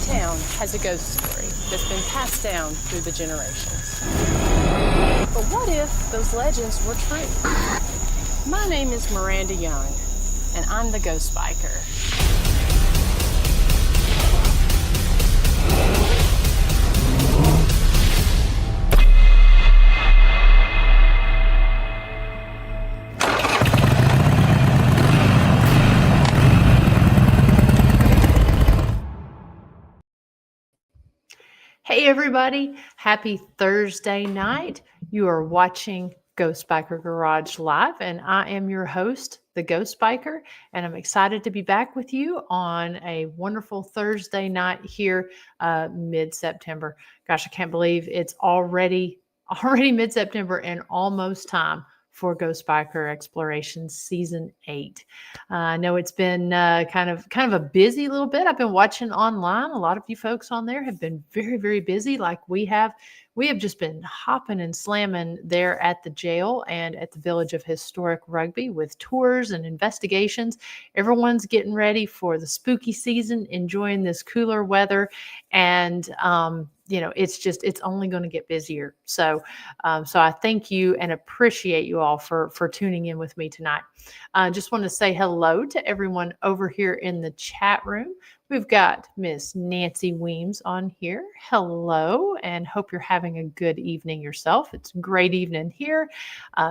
town has a ghost story that's been passed down through the generations. But what if those legends were true? My name is Miranda Young, and I'm the Ghost Biker. Hey everybody, happy Thursday night. You are watching Ghost Biker Garage Live, and I am your host, the Ghost Biker, and I'm excited to be back with you on a wonderful Thursday night here, mid-September. Gosh, I can't believe it's already mid-September and almost time for Ghost Biker Explorations Season 8. I know it's been kind of a busy little bit. I've been watching online. A lot of you folks on there have been very, very busy like we have. We have just been hopping and slamming there at the jail and at the Village of Historic Rugby with tours and investigations. Everyone's getting ready for the spooky season, enjoying this cooler weather. And, it's only going to get busier. So I thank you and appreciate you all for tuning in with me tonight. I just want to say hello to everyone over here in the chat room. We've got Miss Nancy Weems on here. Hello, and hope you're having a good evening yourself. It's a great evening here.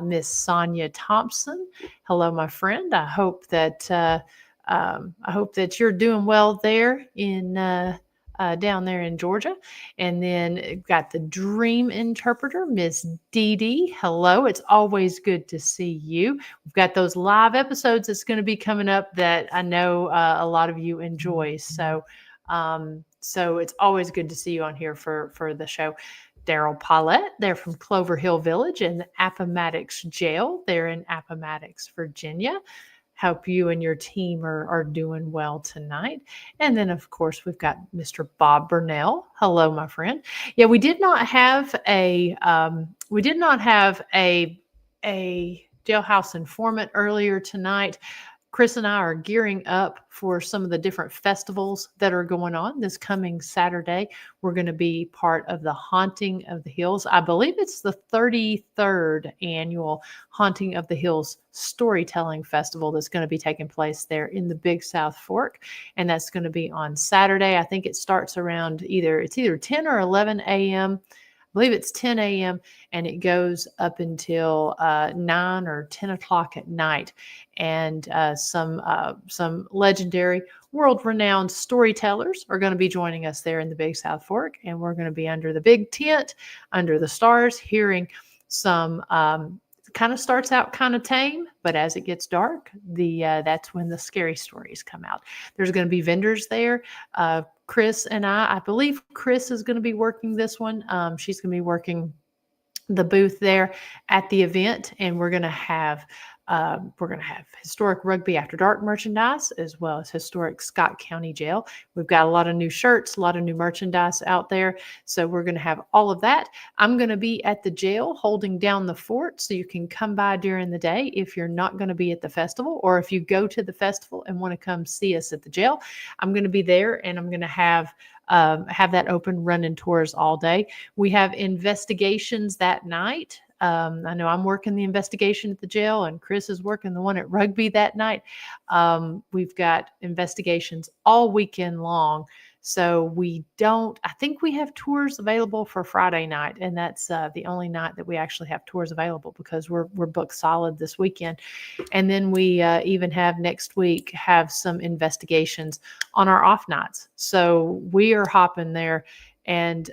Miss Sonia Thompson. Hello, my friend. I hope that you're doing well there in down there in Georgia. And then got the dream interpreter, Miss Dee Dee. Hello. It's always good to see you. We've got those live episodes that's going to be coming up that I know a lot of you enjoy. So it's always good to see you on here for the show. Daryl Paulette, they're from Clover Hill Village in the Appomattox Jail. They're in Appomattox, Virginia. Hope you and your team are doing well tonight. And then, of course, we've got Mr. Bob Burnell. Hello, my friend. Yeah, we did not have a jailhouse informant earlier tonight. Chris and I are gearing up for some of the different festivals that are going on this coming Saturday. We're going to be part of the Haunting of the Hills. I believe it's the 33rd annual Haunting of the Hills Storytelling Festival that's going to be taking place there in the Big South Fork. And that's going to be on Saturday. I think it starts around either 10 or 11 a.m. I believe it's 10 a.m. and it goes up until 9 or 10 o'clock at night. And some legendary, world-renowned storytellers are going to be joining us there in the Big South Fork. And we're going to be under the big tent, under the stars, hearing some kind of starts out kind of tame, but as it gets dark, that's when the scary stories come out. There's going to be vendors there. Chris and I believe Chris is going to be working this one. She's going to be working the booth there at the event, and we're going to have historic Rugby After Dark merchandise as well as historic Scott County Jail. We've got a lot of new shirts, a lot of new merchandise out there. So we're going to have all of that. I'm going to be at the jail holding down the fort, so you can come by during the day if you're not going to be at the festival, or if you go to the festival and want to come see us at the jail. I'm going to be there, and I'm going to have that open running tours all day. We have investigations that night. I know I'm working the investigation at the jail, and Chris is working the one at Rugby that night. We've got investigations all weekend long. So I think we have tours available for Friday night, and that's the only night that we actually have tours available because we're booked solid this weekend. And then we even have next week have some investigations on our off nights. So we are hopping there, and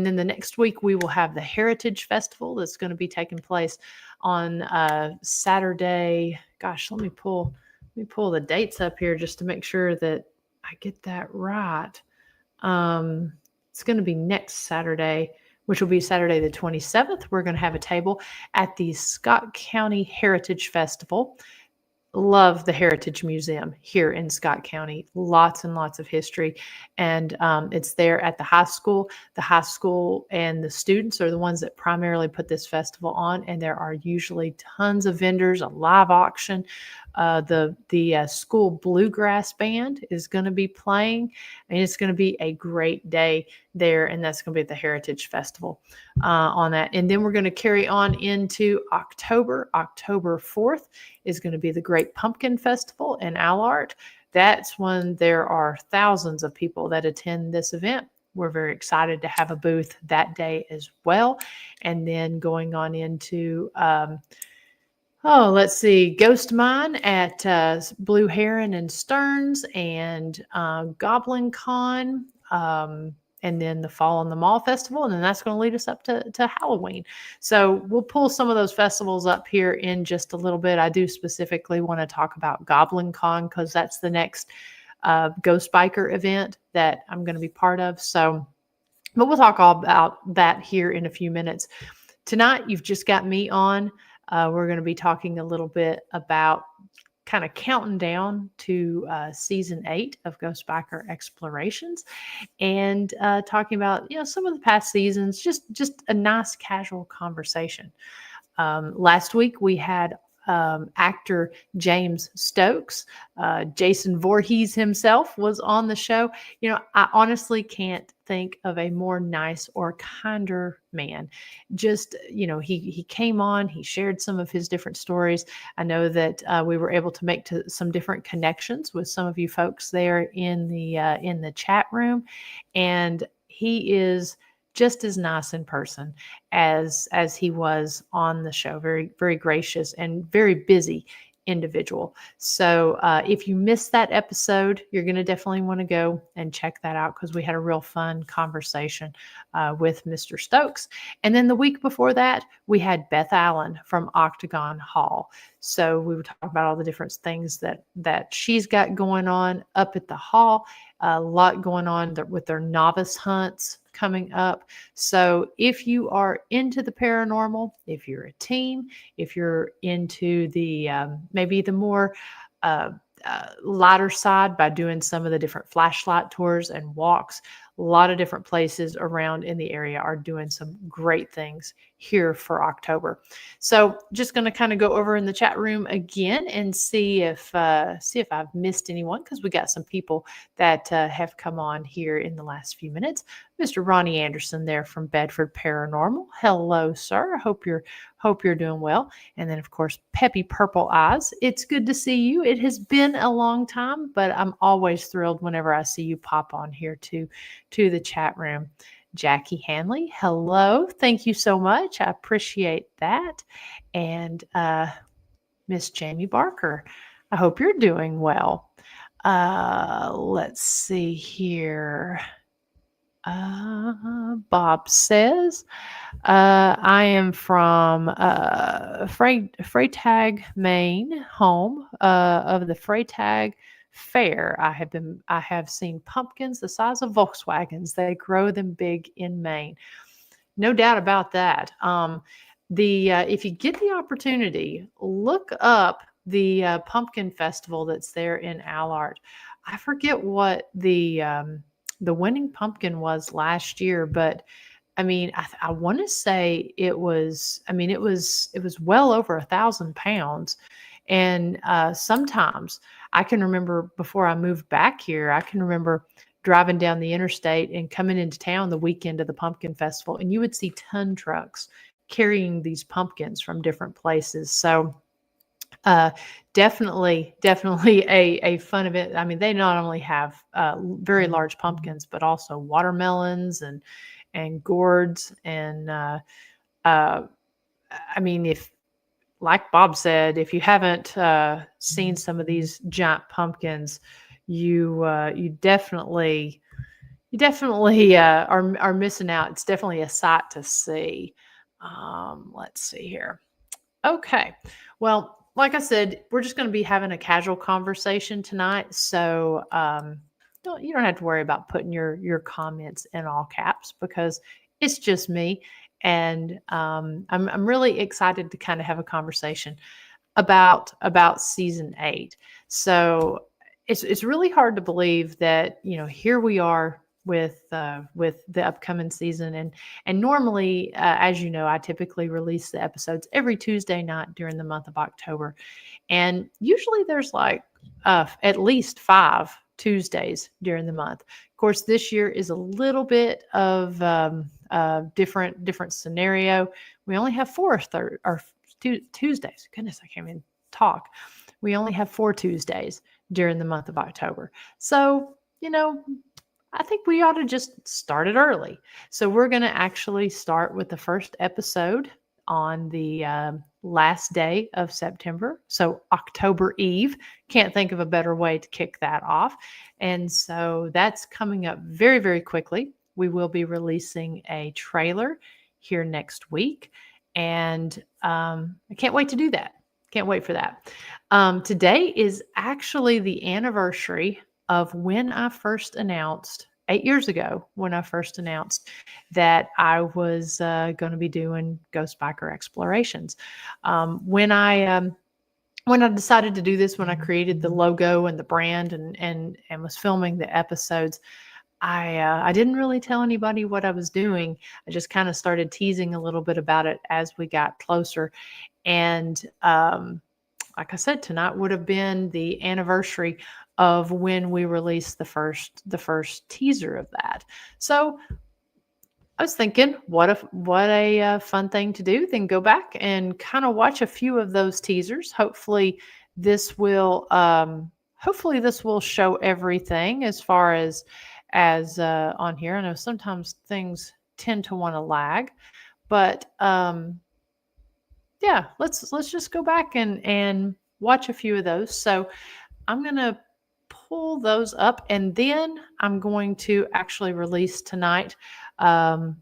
then the next week we will have the Heritage Festival that's going to be taking place on Saturday. Gosh, let me pull the dates up here just to make sure that I get that right. It's going to be next Saturday, which will be Saturday the 27th. We're going to have a table at the Scott County Heritage Festival. Love the Heritage Museum here in Scott County. Lots and lots of history. And it's there at the high school. The high school and the students are the ones that primarily put this festival on. And there are usually tons of vendors, a live auction, The school bluegrass band is going to be playing, and it's going to be a great day there, and that's going to be at the Heritage Festival on that. And then we're going to carry on into October. October 4th is going to be the Great Pumpkin Festival in Allard. That's when there are thousands of people that attend this event. We're very excited to have a booth that day as well. And then going on into, let's see, Ghost Mine at Blue Heron and Stearns, and Goblin Con, and then the Fall on the Mall Festival. And then that's going to lead us up to Halloween. So we'll pull some of those festivals up here in just a little bit. I do specifically want to talk about Goblin Con because that's the next Ghost Biker event that I'm going to be part of. So, but we'll talk all about that here in a few minutes. Tonight, you've just got me on. We're going to be talking a little bit about kind of counting down to season 8 of Ghost Biker Explorations, and talking about some of the past seasons. Just a nice casual conversation. Last week we had actor James Stokes. Jason Voorhees himself was on the show. I honestly can't think of a more nice or kinder man. Just, he came on, he shared some of his different stories. I know that we were able to make some different connections with some of you folks there in the chat room, and he is just as nice in person as he was on the show. Very, very gracious and very busy individual. So if you missed that episode, you're going to definitely want to go and check that out, because we had a real fun conversation with Mr. Stokes. And then the week before that, we had Beth Allen from Octagon Hall. So we were talking about all the different things that she's got going on up at the hall. A lot going on with their novice hunts coming up. So if you are into the paranormal, if you're a teen, if you're into the maybe the more lighter side by doing some of the different flashlight tours and walks, a lot of different places around in the area are doing some great things here for October. So just going to kind of go over in the chat room again and see if I've missed anyone, because we got some people that have come on here in the last few minutes. Mr. Ronnie Anderson there from Bedford Paranormal. Hello, sir. Hope you're doing well. And then, of course, Peppy Purple Eyes. It's good to see you. It has been a long time, but I'm always thrilled whenever I see you pop on here to the chat room. Jackie Hanley, hello. Thank you so much. I appreciate that. And Miss Jamie Barker, I hope you're doing well. Let's see here. Bob says, I am from Freytag, Maine, home of the Freytag Fair. I have seen pumpkins the size of Volkswagens. They grow them big in Maine. No doubt about that. If you get the opportunity, look up the pumpkin festival that's there in Allard. I forget what the winning pumpkin was last year, but I mean, I want to say it was well over 1,000 pounds. And sometimes I can remember before I moved back here, I can remember driving down the interstate and coming into town the weekend of the pumpkin festival, and you would see ton trucks carrying these pumpkins from different places. So definitely a fun event. I mean, they not only have very large pumpkins, but also watermelons and gourds. And I mean, if, like Bob said, if you haven't seen some of these giant pumpkins, you definitely are missing out. It's definitely a sight to see. Let's see here. Okay. Well, like I said, we're just going to be having a casual conversation tonight. So you don't have to worry about putting your comments in all caps, because it's just me. And I'm really excited to kind of have a conversation about season 8. So it's really hard to believe that, here we are with the upcoming season. And normally, as you know, I typically release the episodes every Tuesday night during the month of October. And usually there's like at least 5 Tuesdays during the month. Of course, this year is a little bit of different scenario. We only have 4 Tuesdays. Goodness, I can't even talk. We only have 4 Tuesdays during the month of October. So, I think we ought to just start it early. So we're going to actually start with the first episode on the last day of September. So October Eve. Can't think of a better way to kick that off. And so that's coming up very, very quickly. We will be releasing a trailer here next week. And I can't wait to do that. Can't wait for that. Today is actually the anniversary of when I first announced, 8 years ago, when I first announced that I was going to be doing Ghost Biker Explorations. When I decided to do this, when I created the logo and the brand and was filming the episodes, I didn't really tell anybody what I was doing. I just kind of started teasing a little bit about it as we got closer. And like I said, tonight would have been the anniversary of when we released the first teaser of that. So I was thinking, what a fun thing to do. Then go back and kind of watch a few of those teasers. Hopefully this will show everything as far as on here. I know sometimes things tend to want to lag, but yeah, let's just go back and watch a few of those. So I'm going to pull those up, and then I'm going to actually release tonight the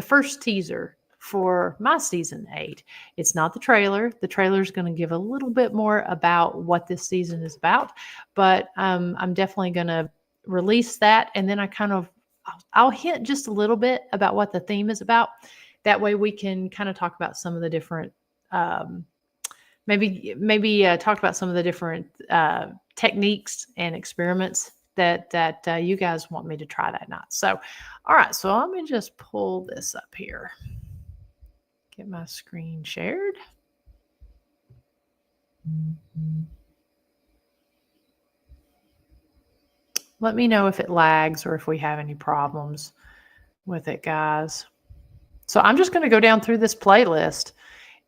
first teaser for my season 8. It's not the trailer. The trailer is going to give a little bit more about what this season is about, but I'm definitely going to release that, and then I'll hint just a little bit about what the theme is about. That way we can kind of talk about some of the different maybe talk about some of the different techniques and experiments that you guys want me to try that night. So, all right, so let me just pull this up here. Get my screen shared. Let me know if it lags or if we have any problems with it, guys. So I'm just going to go down through this playlist.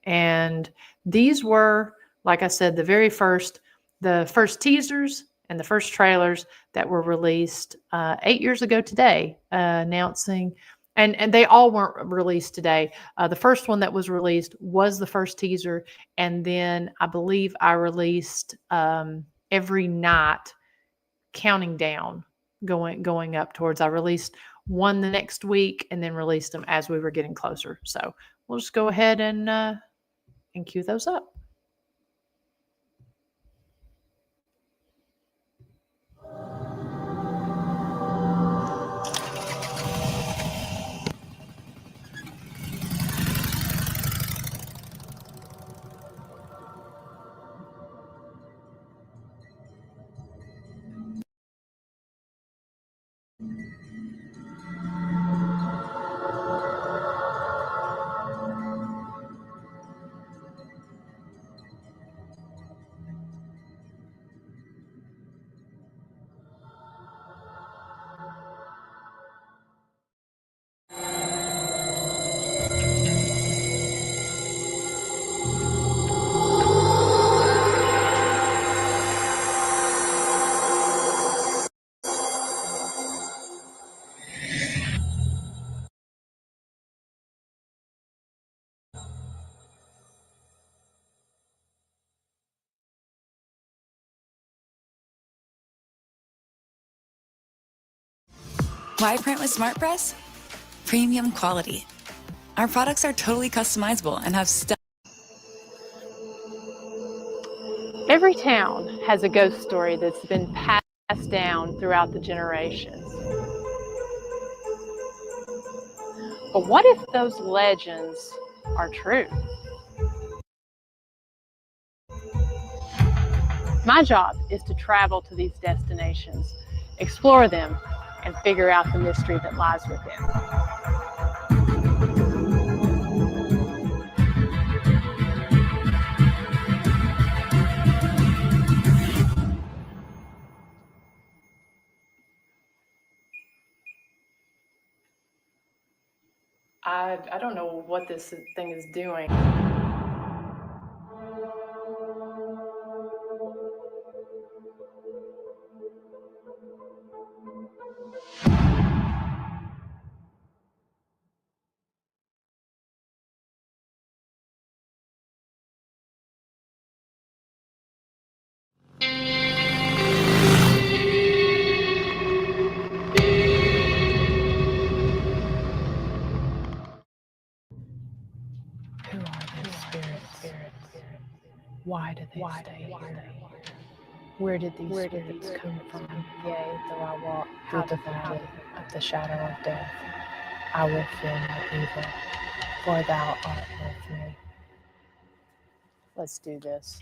And these were, like I said, the first teasers and the first trailers that were released 8 years ago today, announcing, and they all weren't released today. The first one that was released was the first teaser, and then I believe I released every night, counting down, going up towards. I released one the next week, and then released them as we were getting closer. So we'll just go ahead and cue those up. Why print with SmartPress? Premium quality. Our products are totally customizable and have Every town has a ghost story that's been passed down throughout the generations. But what if those legends are true? My job is to travel to these destinations, explore them, and figure out the mystery that lies within. I don't know what this thing is doing. Who are these spirits? Why do they stay here? Where did these spirits come from? Yea, though I walk through the valley of the shadow of death, I will fear no evil, for thou art with me. Let's do this.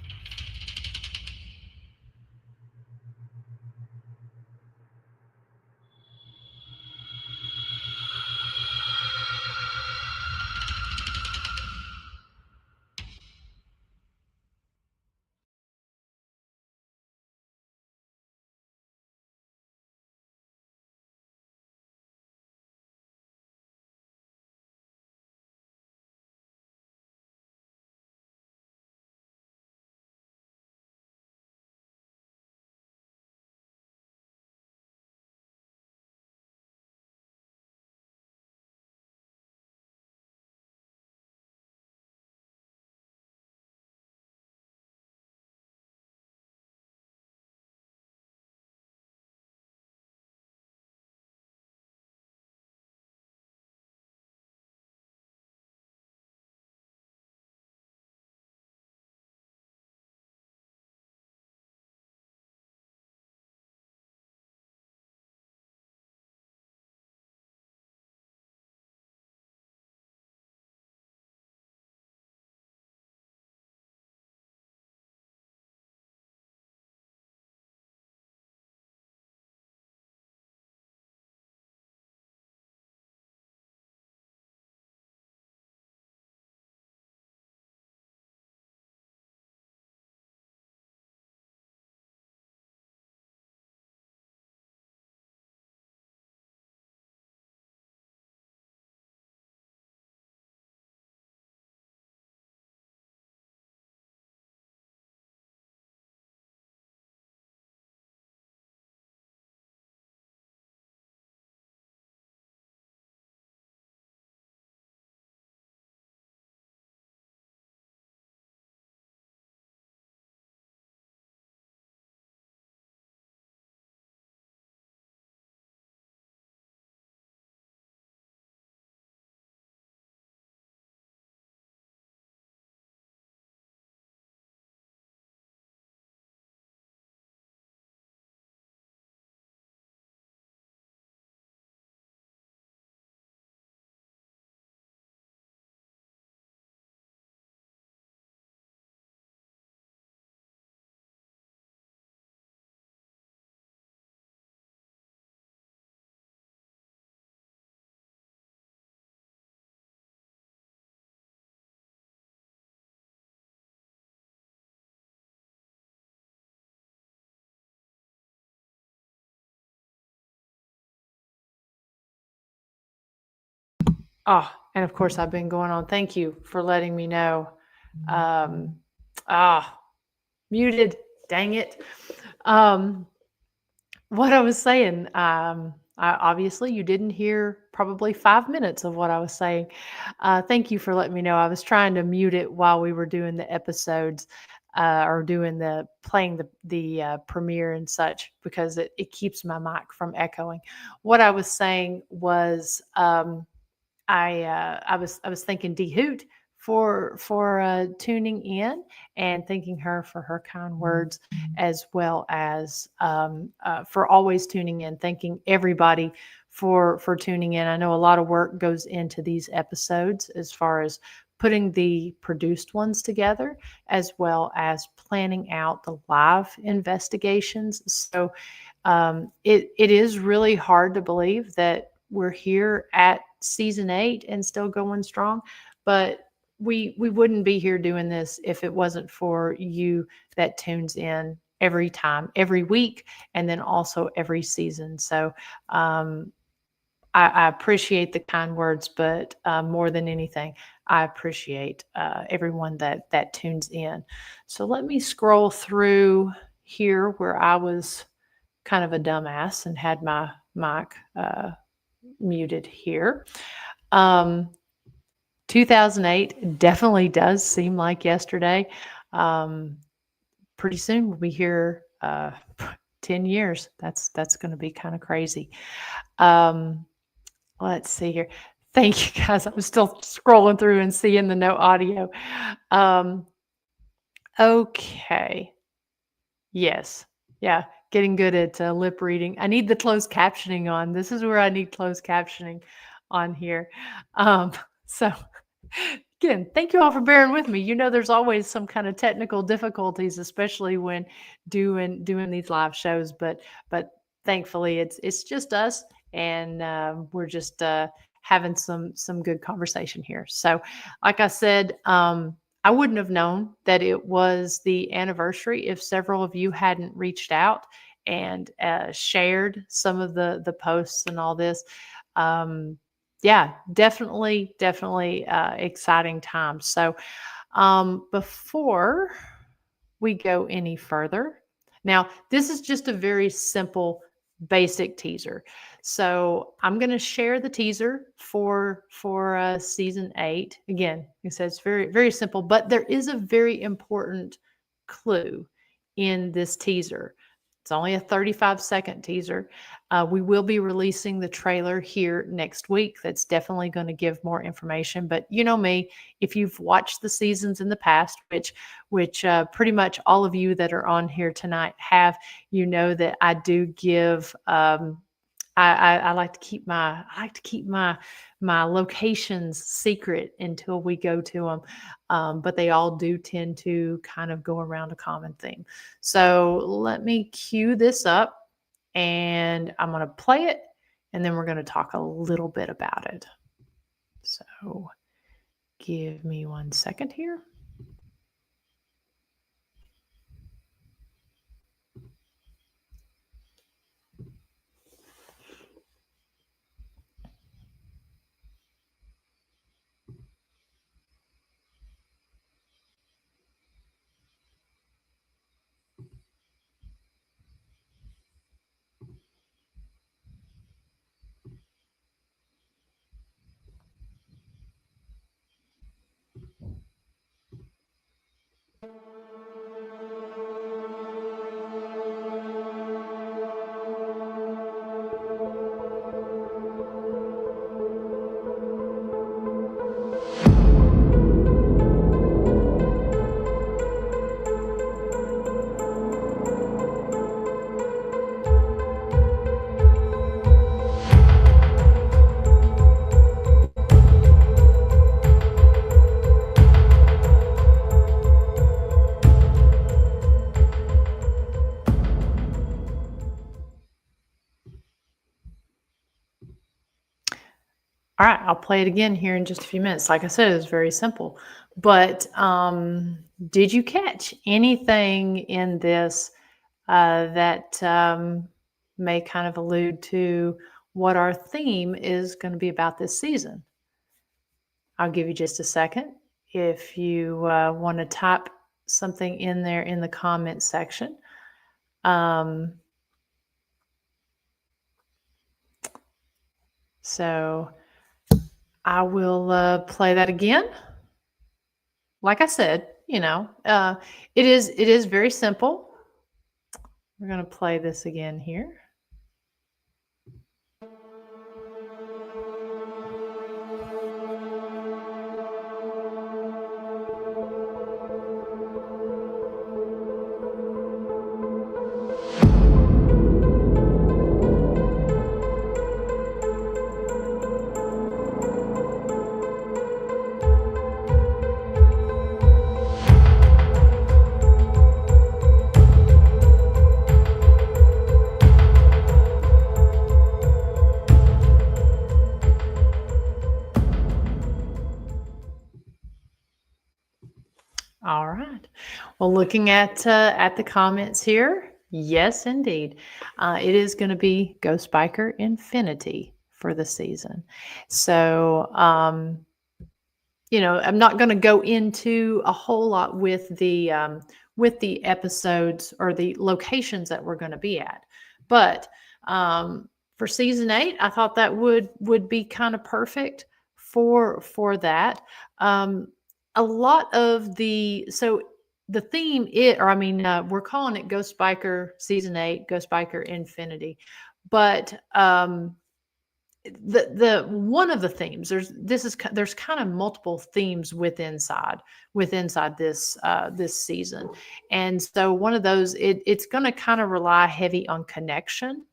Oh, and of course I've been going on. Thank you for letting me know. Um, muted. Dang it. Um, what I was saying, obviously you didn't hear probably 5 minutes of what I was saying. Thank you for letting me know. I was trying to mute it while we were doing the episodes, or doing playing the premiere and such, because it keeps my mic from echoing. What I was saying was, I was thanking D Hoot for tuning in, and thanking her for her kind words, as well as for always tuning in. Thanking everybody for tuning in. I know a lot of work goes into these episodes, as far as putting the produced ones together, as well as planning out the live investigations. So It is really hard to believe that we're here at season 8 and still going strong, but we wouldn't be here doing this if it wasn't for you that tunes in every time, every week, and then also every season. So I appreciate the kind words, but more than anything, I appreciate everyone that tunes in. So let me scroll through here where I was kind of a dumbass and had my mic muted here. 2008 definitely does seem like yesterday. Pretty soon we'll be here 10 years. That's going to be kind of crazy. Let's see here. Thank you guys. I'm still scrolling through and seeing the no audio. Okay. Yes. Yeah. Getting good at lip reading. I need the closed captioning on. This is where I need closed captioning on here. So again, thank you all for bearing with me. There's always some kind of technical difficulties, especially when doing these live shows, but thankfully it's just us, and we're just having some good conversation here. So like I said, I wouldn't have known that it was the anniversary if several of you hadn't reached out and shared some of the posts and all this. Yeah, definitely exciting times. So before we go any further, now this is just a very simple basic teaser. So I'm going to share the teaser for season 8. Again, it says very simple, but there is a very important clue in this teaser. It's only a 35-second teaser. We will be releasing the trailer here next week. That's definitely going to give more information. But you know me, if you've watched the seasons in the past, which pretty much all of you that are on here tonight have, that I do give. I like to keep my locations secret until we go to them, but they all do tend to kind of go around a common theme. So let me cue this up, and I'm going to play it, and then we're going to talk a little bit about it. So give me 1 second here. All right, I'll play it again here in just a few minutes. Like I said, it was very simple. But did you catch anything in this that may kind of allude to what our theme is going to be about this season? I'll give you just a second. If you want to type something in there in the comment section. So I will play that again. Like I said, it is very simple. We're going to play this again here. Well, looking at the comments here, yes, indeed, it is going to be Ghost Biker Infinity for the season. So, I'm not going to go into a whole lot with the episodes or the locations that we're going to be at, but for season 8, I thought that would be kind of perfect for that. Um, a lot of the theme we're calling it Ghost Biker Season 8, Ghost Biker Infinity, but the one of the themes there's kind of multiple themes with inside this season, and so one of those it's going to kind of rely heavy on connection,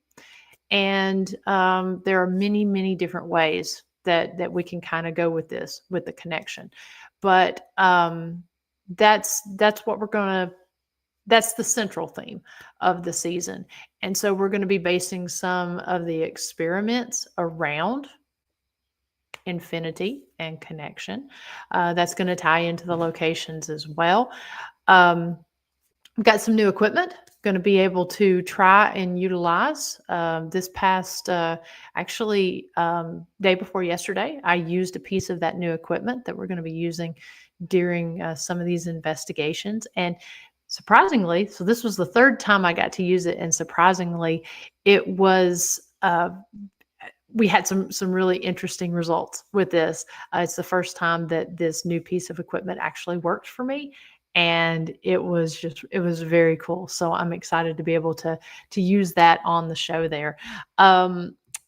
and there are many different ways that we can kind of go with the connection, but that's what we're going to that's the central theme of the season. And so we're going to be basing some of the experiments around infinity and connection. That's going to tie into the locations as well. We've got some new equipment going to be able to try and utilize. This past, day before yesterday, I used a piece of that new equipment that we're going to be using during some of these investigations. And surprisingly, so this was the third time I got to use it, and surprisingly, it was we had some really interesting results with this. It's the first time that this new piece of equipment actually worked for me, and it was very cool. So I'm excited to be able to use that on the show there.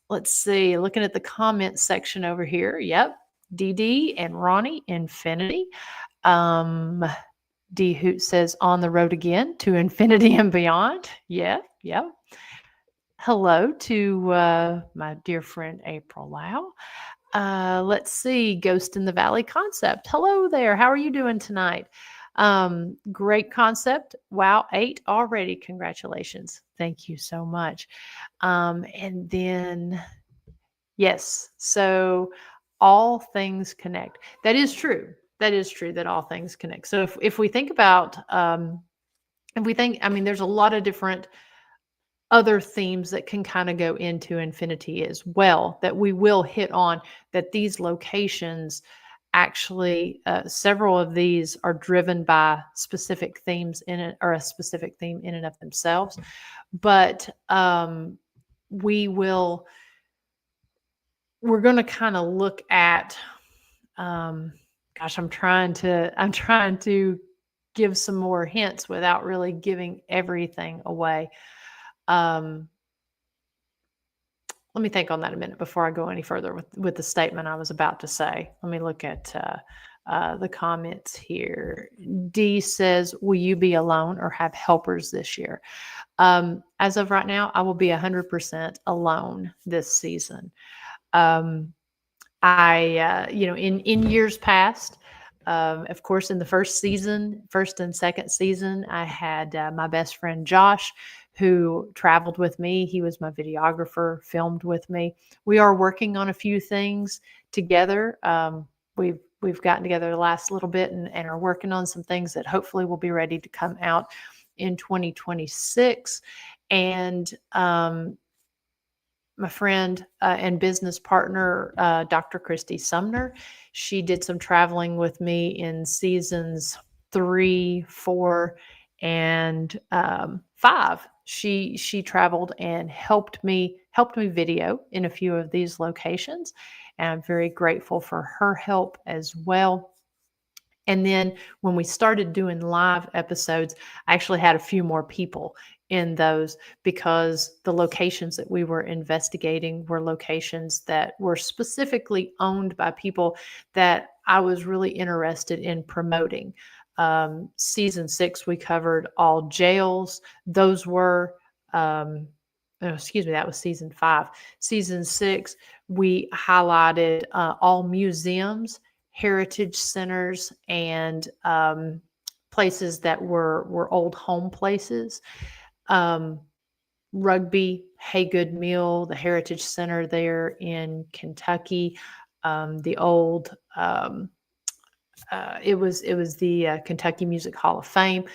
Let's see, looking at the comments section over here. Yep, DD and Ronnie Infinity. D Hoot says on the road again to infinity and beyond. Yeah, yeah. Hello to my dear friend April Lau. Let's see, Ghost in the Valley concept. Hello there. How are you doing tonight? Great concept. Wow, 8 already. Congratulations. Thank you so much. And then, yes, so all things connect. That is true. That is true that all things connect. So if we think about, there's a lot of different other themes that can kind of go into infinity as well that we will hit on, that these locations actually several of these are driven by specific themes in it, or a specific theme in and of themselves, but we will we're going to kind of look at I'm trying to give some more hints without really giving everything away. um Let me think on that a minute before I go any further with the statement I was about to say. Let me look at the comments here. D says, will you be alone or have helpers this year? As of right now, I will be 100% alone this season. In years past, of course, in the first and second season, I had my best friend Josh, who traveled with me. He was my videographer, filmed with me. We are working on a few things together. We've gotten together the last little bit and are working on some things that hopefully will be ready to come out in 2026. And my friend and business partner, Dr. Christy Sumner, she did some traveling with me in seasons 3, 4, and 5. She traveled and helped me video in a few of these locations, and I'm very grateful for her help as well. And then when we started doing live episodes, I actually had a few more people in those, because the locations that we were investigating were locations that were specifically owned by people that I was really interested in promoting. Season 6, we covered all jails. Those were, excuse me, that was season 5. Season 6, we highlighted all museums, heritage centers, and places that were old home places. Rugby, Haygood Mill, the Heritage Center there in Kentucky, the old it was the Kentucky Music Hall of Fame.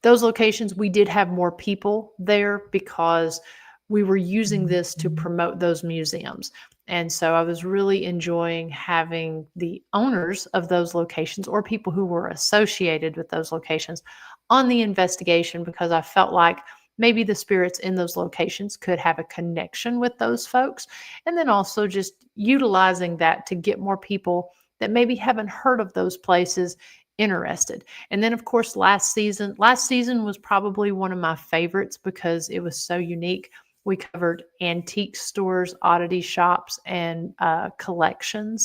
Those locations, we did have more people there because we were using this to promote those museums. And so I was really enjoying having the owners of those locations or people who were associated with those locations on the investigation, because I felt like maybe the spirits in those locations could have a connection with those folks. And then also just utilizing that to get more people that maybe haven't heard of those places interested. And then of course last season was probably one of my favorites because it was so unique. We covered antique stores, oddity shops, and collection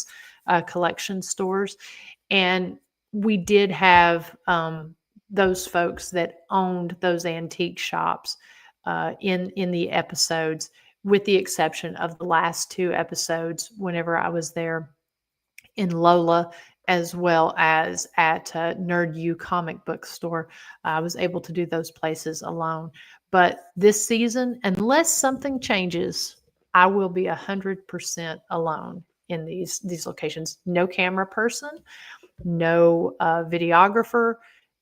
stores. And we did have those folks that owned those antique shops in the episodes, with the exception of the last two episodes whenever I was there in Lola, as well as at Nerd U comic book store. I was able to do those places alone. But this season, unless something changes, I will be 100% alone in these locations. No camera person, no videographer,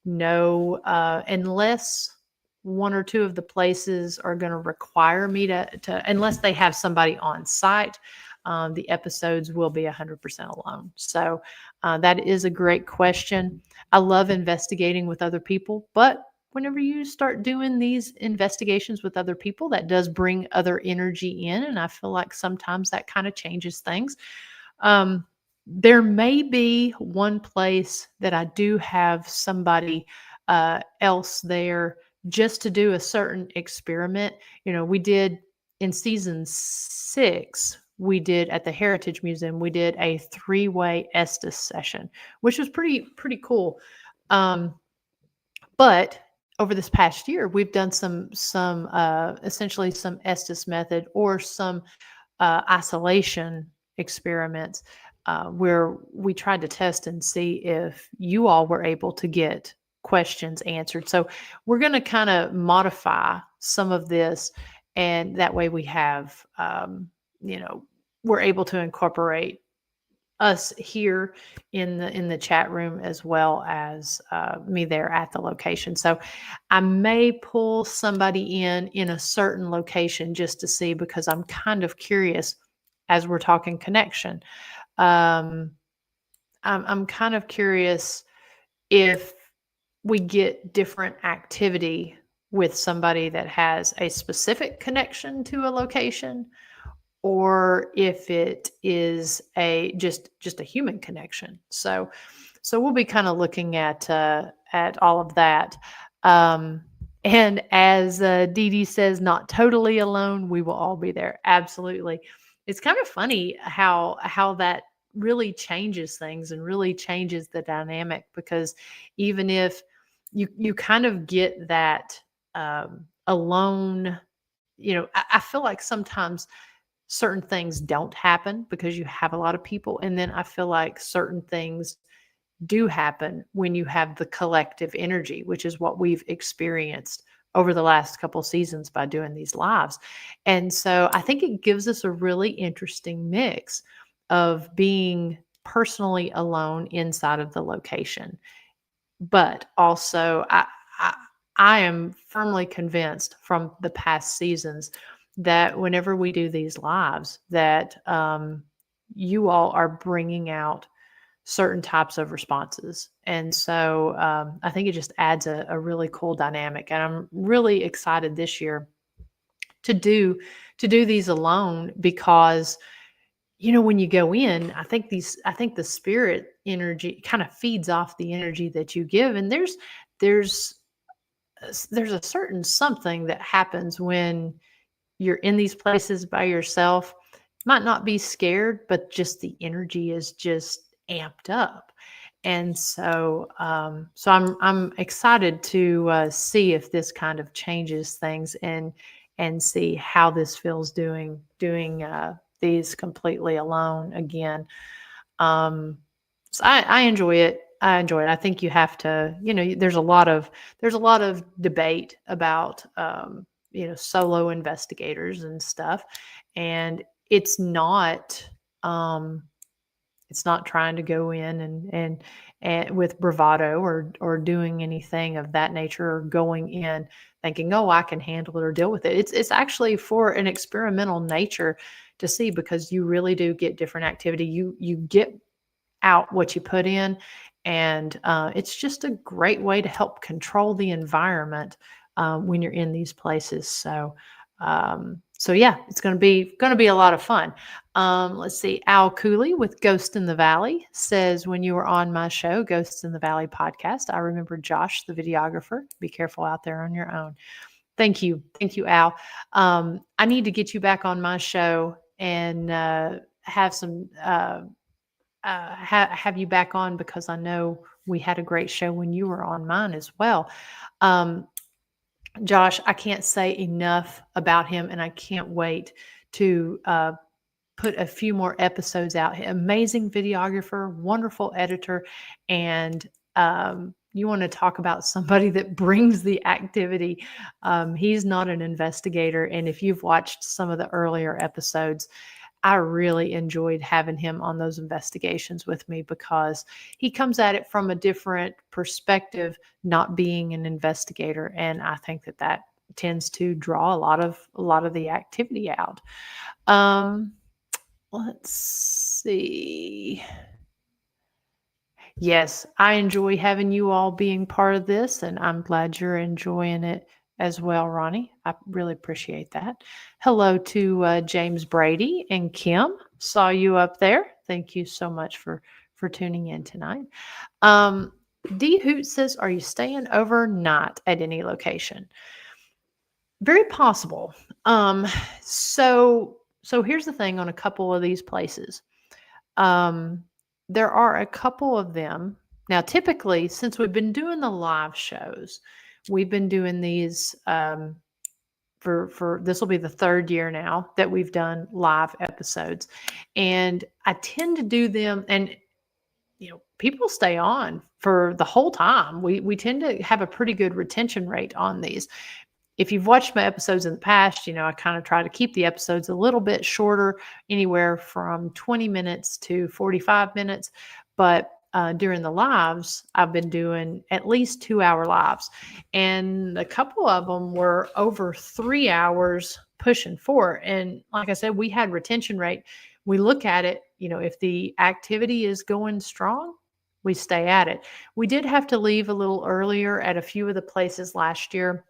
no unless one or two of the places are going to require me to unless they have somebody on site. The episodes will be 100% alone. So that is a great question. I love investigating with other people, but whenever you start doing these investigations with other people, that does bring other energy in. And I feel like sometimes that kind of changes things. There may be one place that I do have somebody else there just to do a certain experiment. We did in season 6, we did at the Heritage Museum, we did a 3-way Estes session, which was pretty cool. But over this past year, we've done some essentially some Estes method or some isolation experiments where we tried to test and see if you all were able to get questions answered. So we're going to kind of modify some of this, and that way we have, we're able to incorporate us here in the chat room as well as me there at the location. So I may pull somebody in a certain location just to see, because I'm kind of curious as we're talking connection. I'm kind of curious if we get different activity with somebody that has a specific connection to a location, or if it is just a human connection. So we'll be kind of looking at all of that. And as Dee Dee says, not totally alone. We will all be there. Absolutely. It's kind of funny how that really changes things and really changes the dynamic, because even if you kind of get that alone, I feel like sometimes certain things don't happen because you have a lot of people. And then I feel like certain things do happen when you have the collective energy, which is what we've experienced over the last couple seasons by doing these lives. And so I think it gives us a really interesting mix of being personally alone inside of the location. But also I am firmly convinced from the past seasons that whenever we do these lives, that you all are bringing out certain types of responses. And so I think it just adds a really cool dynamic. And I'm really excited this year to do these alone, because when you go in, I think the spirit energy kind of feeds off the energy that you give. And there's a certain something that happens when you're in these places by yourself. Might not be scared, but just the energy is just amped up. And so I'm excited to see if this kind of changes things, and see how this feels doing these completely alone again. So I enjoy it. I think you have to, there's a lot of debate about solo investigators and stuff, and it's not It's not trying to go in and with bravado or doing anything of that nature, or going in thinking, oh, I can handle it or deal with it. It's actually for an experimental nature to see, because you really do get different activity. You get out what you put in, and it's just a great way to help control the environment when you're in these places. So yeah, it's going to be a lot of fun. Let's see. Al Cooley with Ghost in the Valley says, when you were on my show, Ghosts in the Valley podcast, I remember Josh, the videographer. Be careful out there on your own. Thank you. Thank you, Al. I need to get you back on my show and have some have you back on, because I know we had a great show when you were on mine as well. Josh, I can't say enough about him, and I can't wait to put a few more episodes out. Amazing videographer, wonderful editor, and you want to talk about somebody that brings the activity. He's not an investigator, and if you've watched some of the earlier episodes, I really enjoyed having him on those investigations with me, because he comes at it from a different perspective, not being an investigator, and I think that tends to draw a lot of the activity out. Let's see. Yes, I enjoy having you all being part of this, and I'm glad you're enjoying it as well, Ronnie. I really appreciate that. Hello to James Brady and Kim. Saw you up there. Thank you so much for tuning in tonight. D Hoot says, "Are you staying overnight at any location?" Very possible. So here's the thing on a couple of these places. There are a couple of them. Now, typically, since we've been doing the live shows, we've been doing these for this will be the third year now that we've done live episodes. And I tend to do them, and people stay on for the whole time. We tend to have a pretty good retention rate on these. If you've watched my episodes in the past, I kind of try to keep the episodes a little bit shorter, anywhere from 20 minutes to 45 minutes. But during the lives, I've been doing at least 2-hour lives. And a couple of them were over 3 hours, pushing 4. And like I said, we had retention rate. We look at it, if the activity is going strong, we stay at it. We did have to leave a little earlier at a few of the places last year,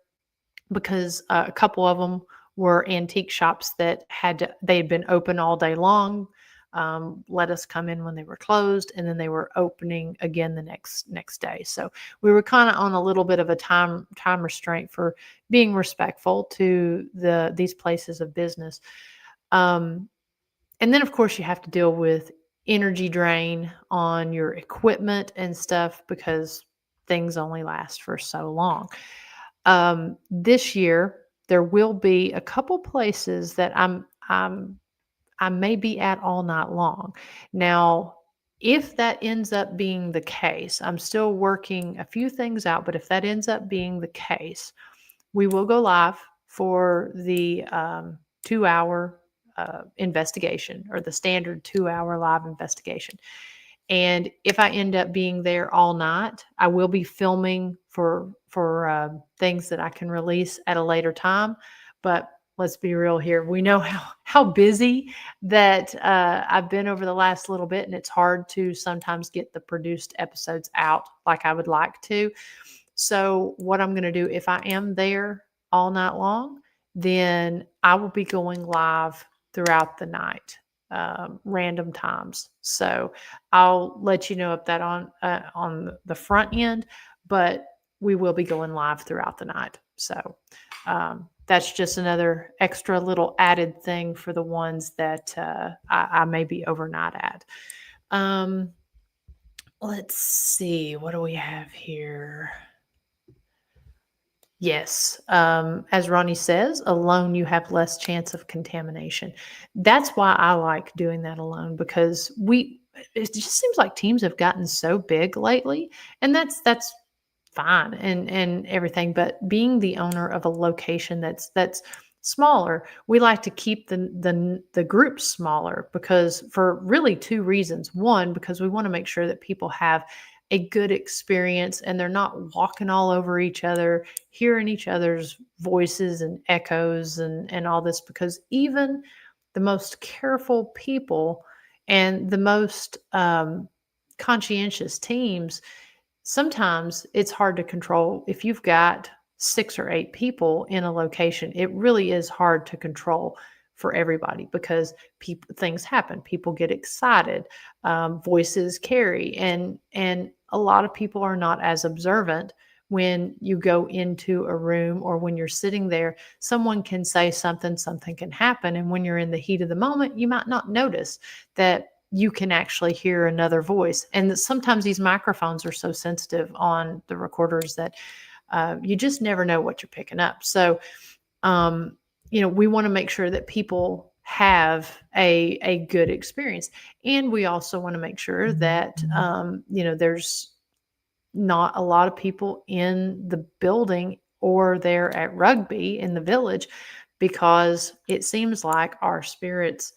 because a couple of them were antique shops that they had been open all day long, let us come in when they were closed, and then they were opening again the next day. So we were kind of on a little bit of a time restraint for being respectful to these places of business. And then, of course, you have to deal with energy drain on your equipment and stuff, because things only last for so long. This year, there will be a couple places that I may be at all night long. Now, if that ends up being the case, I'm still working a few things out, but if that ends up being the case, we will go live for the 2-hour investigation, or the standard 2-hour live investigation. And if I end up being there all night, I will be filming for things that I can release at a later time. But let's be real here. We know how busy that I've been over the last little bit, and it's hard to sometimes get the produced episodes out like I would like to. So what I'm going to do, if I am there all night long, then I will be going live throughout the night. Random times. So I'll let you know if that on the front end, but we will be going live throughout the night. So that's just another extra little added thing for the ones that I may be overnight at. Let's see, what do we have here? Yes. As Ronnie says, alone you have less chance of contamination. That's why I like doing that alone, because it just seems like teams have gotten so big lately, and that's fine and everything. But being the owner of a location that's smaller, we like to keep the groups smaller because for really two reasons. One, because we want to make sure that people have a good experience and they're not walking all over each other, hearing each other's voices and echoes and all this, because even the most careful people and the most conscientious teams, sometimes it's hard to control. If you've got 6 or 8 people in a location, it really is hard to control for everybody because things happen. People get excited, voices carry, and a lot of people are not as observant. When you go into a room or when you're sitting there, someone can say something, something can happen. And when you're in the heat of the moment, you might not notice that you can actually hear another voice. And that sometimes these microphones are so sensitive on the recorders that you just never know what you're picking up. So, we want to make sure that people have a good experience. And we also want to make sure that, there's not a lot of people in the building or there at rugby in the village, because it seems like our spirits,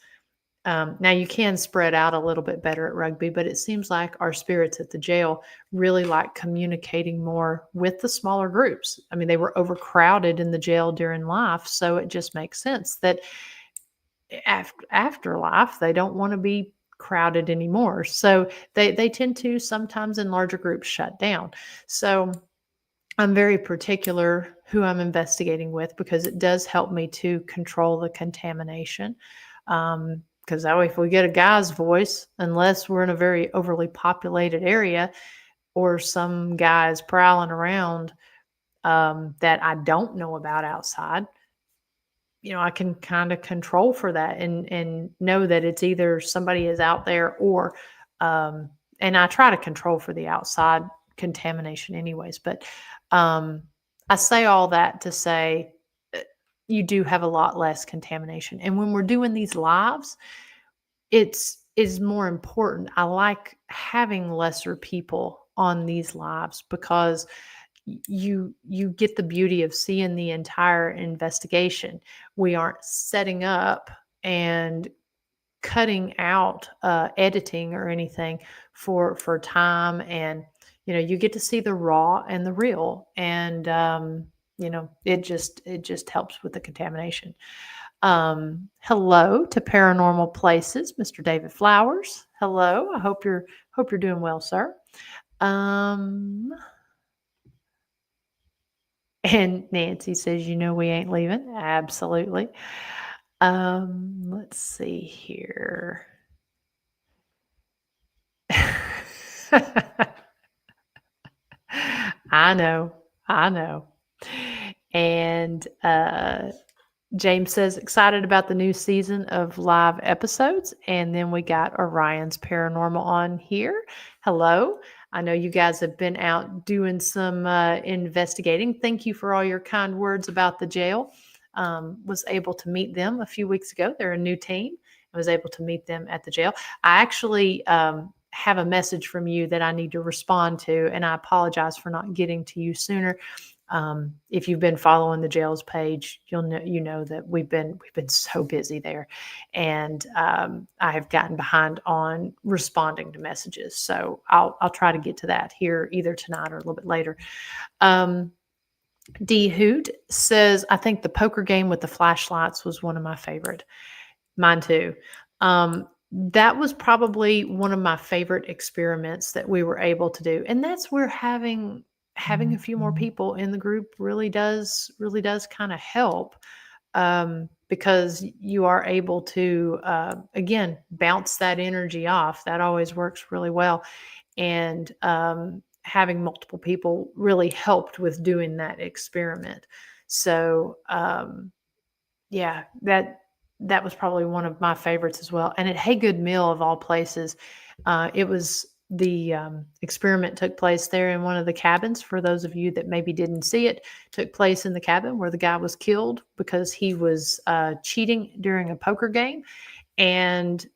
now you can spread out a little bit better at rugby, but it seems like our spirits at the jail really like communicating more with the smaller groups. I mean, they were overcrowded in the jail during life, so it just makes sense that after life, they don't want to be crowded anymore. So they tend to sometimes in larger groups shut down. So I'm very particular who I'm investigating with because it does help me to control the contamination. Because that way, if we get a guy's voice, unless we're in a very overly populated area or some guy's prowling around that I don't know about outside, I can kind of control for that and know that it's either somebody is out there or, and I try to control for the outside contamination anyways. But I say all that to say you do have a lot less contamination. And when we're doing these lives, is more important. I like having lesser people on these lives because you get the beauty of seeing the entire investigation. We aren't setting up and cutting out editing or anything for time, and you get to see the raw and the real, and it just helps with the contamination. Hello to Paranormal Places, Mr. David Flowers. Hello. I hope you're doing well, sir. And Nancy says, we ain't leaving. Absolutely. Let's see here. I know. I know. And James says, excited about the new season of live episodes. And then we got Orion's Paranormal on here. Hello. I know you guys have been out doing some investigating. Thank you for all your kind words about the jail. Was able to meet them a few weeks ago. They're a new team. I was able to meet them at the jail. I actually have a message from you that I need to respond to, and I apologize for not getting to you sooner. If you've been following the jails page, you know that we've been so busy there, and I have gotten behind on responding to messages. So I'll try to get to that here either tonight or a little bit later. D Hoot says, I think the poker game with the flashlights was one of my favorite. Mine too. That was probably one of my favorite experiments that we were able to do, and that's where having a few more people in the group really does kind of help, because you are able to again bounce that energy off. That always works really well, and having multiple people really helped with doing that experiment. So yeah, that was probably one of my favorites as well. And at Hey Good Meal of all places, it was the experiment took place there in one of the cabins. For those of you that maybe didn't see it, took place in the cabin where the guy was killed because he was cheating during a poker game. And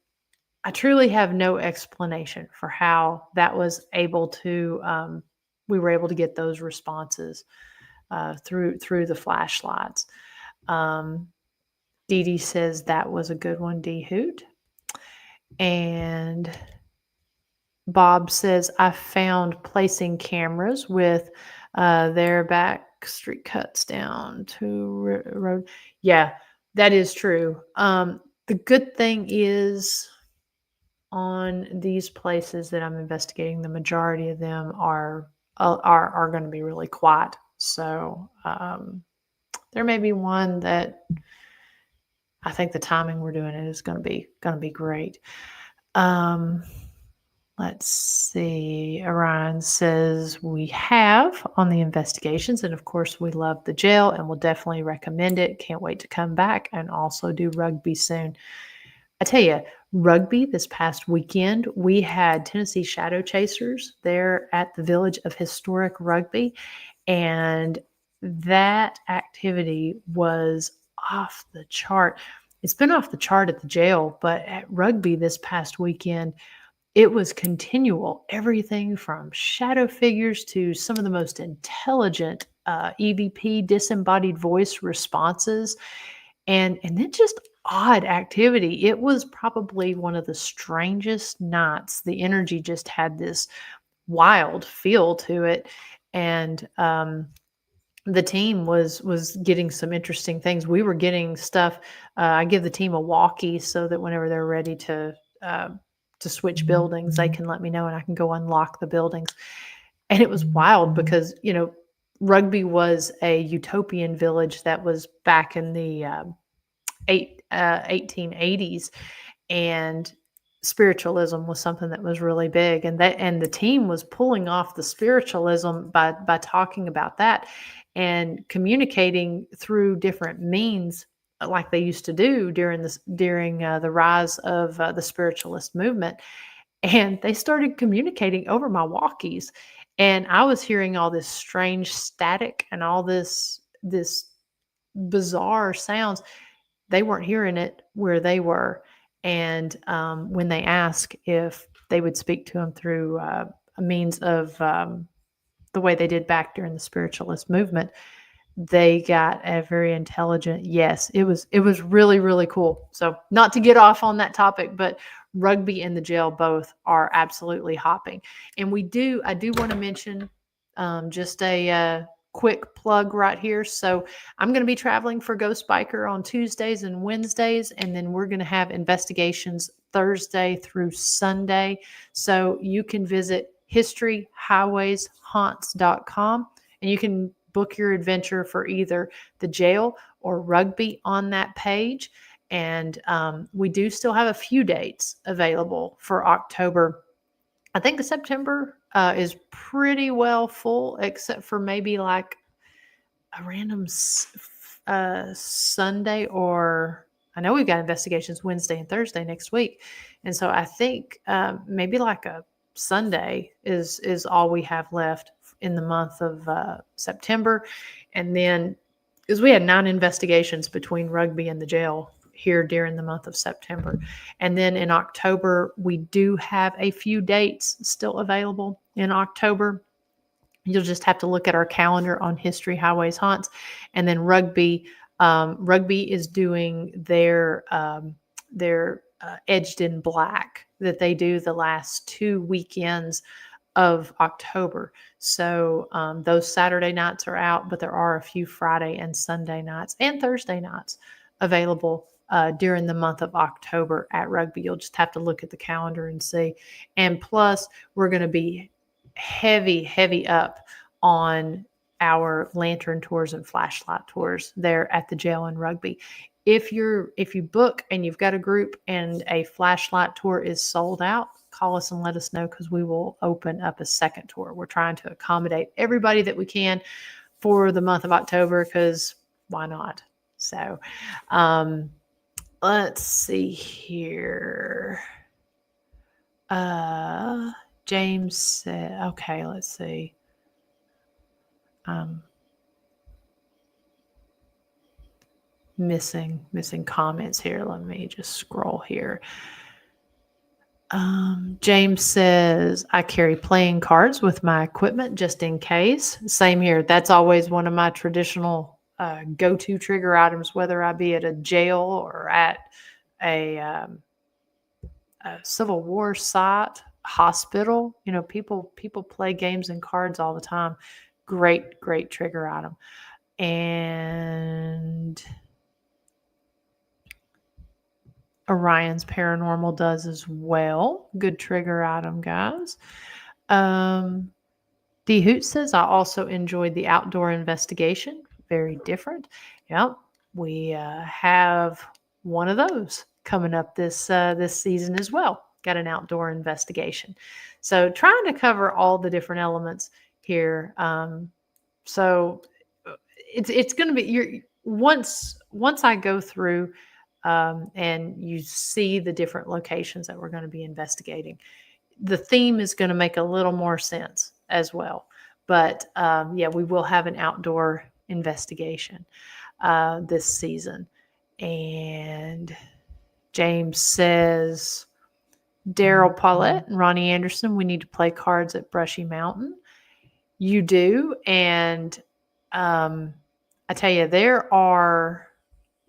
I truly have no explanation for how that was able to, we were able to get those responses through the flashlights. Dee Dee says that was a good one, D Hoot. And Bob says, I found placing cameras with their back street cuts down to road. Yeah, that is true. The good thing is on these places that I'm investigating, the majority of them are going to be really quiet. So there may be one that I think the timing we're doing it is going to be great. Let's see. Orion says we have on the investigations, and of course we love the jail and we'll definitely recommend it. Can't wait to come back and also do rugby soon. I tell you, rugby this past weekend, we had Tennessee Shadow Chasers there at the Village of Historic Rugby, and that activity was off the chart. It's been off the chart at the jail, but at rugby this past weekend, it was continual. Everything from shadow figures to some of the most intelligent EVP disembodied voice responses, and then just odd activity. It was probably one of the strangest nights. The energy just had this wild feel to it, and the team was getting some interesting things. We were getting stuff. I give the team a walkie so that whenever they're ready to switch buildings, they can let me know and I can go unlock the buildings. And it was wild because rugby was a utopian village that was back in the 1880s, and spiritualism was something that was really big, and the team was pulling off the spiritualism by talking about that and communicating through different means like they used to do during the rise of the spiritualist movement. And they started communicating over my walkies, and I was hearing all this strange static and all this bizarre sounds. They weren't hearing it where they were. And when they asked if they would speak to them through a means of the way they did back during the spiritualist movement, they got a very intelligent yes. It was really, really cool. So not to get off on that topic, but rugby and the jail both are absolutely hopping. And I do want to mention just a quick plug right here. So I'm going to be traveling for Ghost Biker on Tuesdays and Wednesdays, and then we're going to have investigations Thursday through Sunday. So you can visit historyhighwayshaunts.com and you can book your adventure for either the jail or rugby on that page. And we do still have a few dates available for October. I think September is pretty well full, except for maybe like a random Sunday, or I know we've got investigations Wednesday and Thursday next week. And so I think maybe like a Sunday is all we have left in the month of September. And then, because we had 9 investigations between rugby and the jail here during the month of September. And then in October, we do have a few dates still available in October. You'll just have to look at our calendar on History Highways Haunts. And then rugby is doing their Edged in Black that they do the last 2 weekends of October. So those Saturday nights are out, but there are a few Friday and Sunday nights and Thursday nights available during the month of October at rugby. You'll just have to look at the calendar and see. And plus, we're going to be heavy up on our lantern tours and flashlight tours there at the jail and rugby. If you book and you've got a group and a flashlight tour is sold out, call us and let us know, because we will open up a second tour. We're trying to accommodate everybody that we can for the month of October, because why not? So let's see here. James said, okay, let's see. Missing comments here. Let me just scroll here. James says, I carry playing cards with my equipment just in case. Same here. That's always one of my traditional go-to trigger items, whether I be at a jail or at a Civil War site, hospital. You know, people play games and cards all the time. Great trigger item. And Orion's Paranormal does as well. Good trigger item, guys. D Hoot says, I also enjoyed the outdoor investigation. Very different. Yep. We have one of those coming up this season as well. Got an outdoor investigation. So trying to cover all the different elements here. So it's going to be once I go through and you see the different locations that we're going to be investigating, the theme is going to make a little more sense as well. But yeah, we will have an outdoor investigation this season. And James says, Daryl Paulette and Ronnie Anderson, we need to play cards at Brushy Mountain. You do. And I tell you, there are,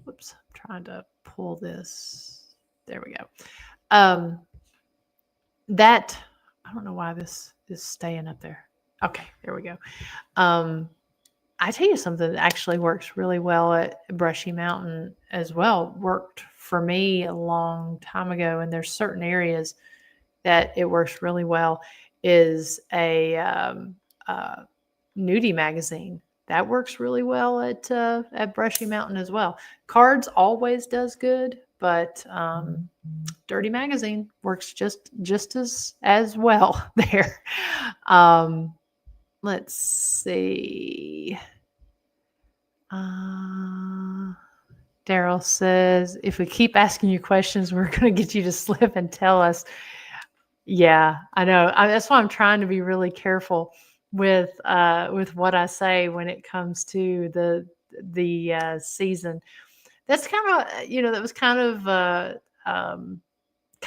whoops, I'm trying to pull this. There we go. That, I don't know why this is staying up there. Okay, there we go. I tell you something that actually works really well at Brushy Mountain as well. Worked for me a long time ago, and there's certain areas that it works really well. Is a nudie magazine that works really well at Brushy Mountain as well. Cards always does good, but Dirty Magazine works just as well there. Let's see. Daryl says, if we keep asking you questions, we're going to get you to slip and tell us. Yeah, I know. That's why I'm trying to be really careful with what I say when it comes to the season. That's kind of that was kind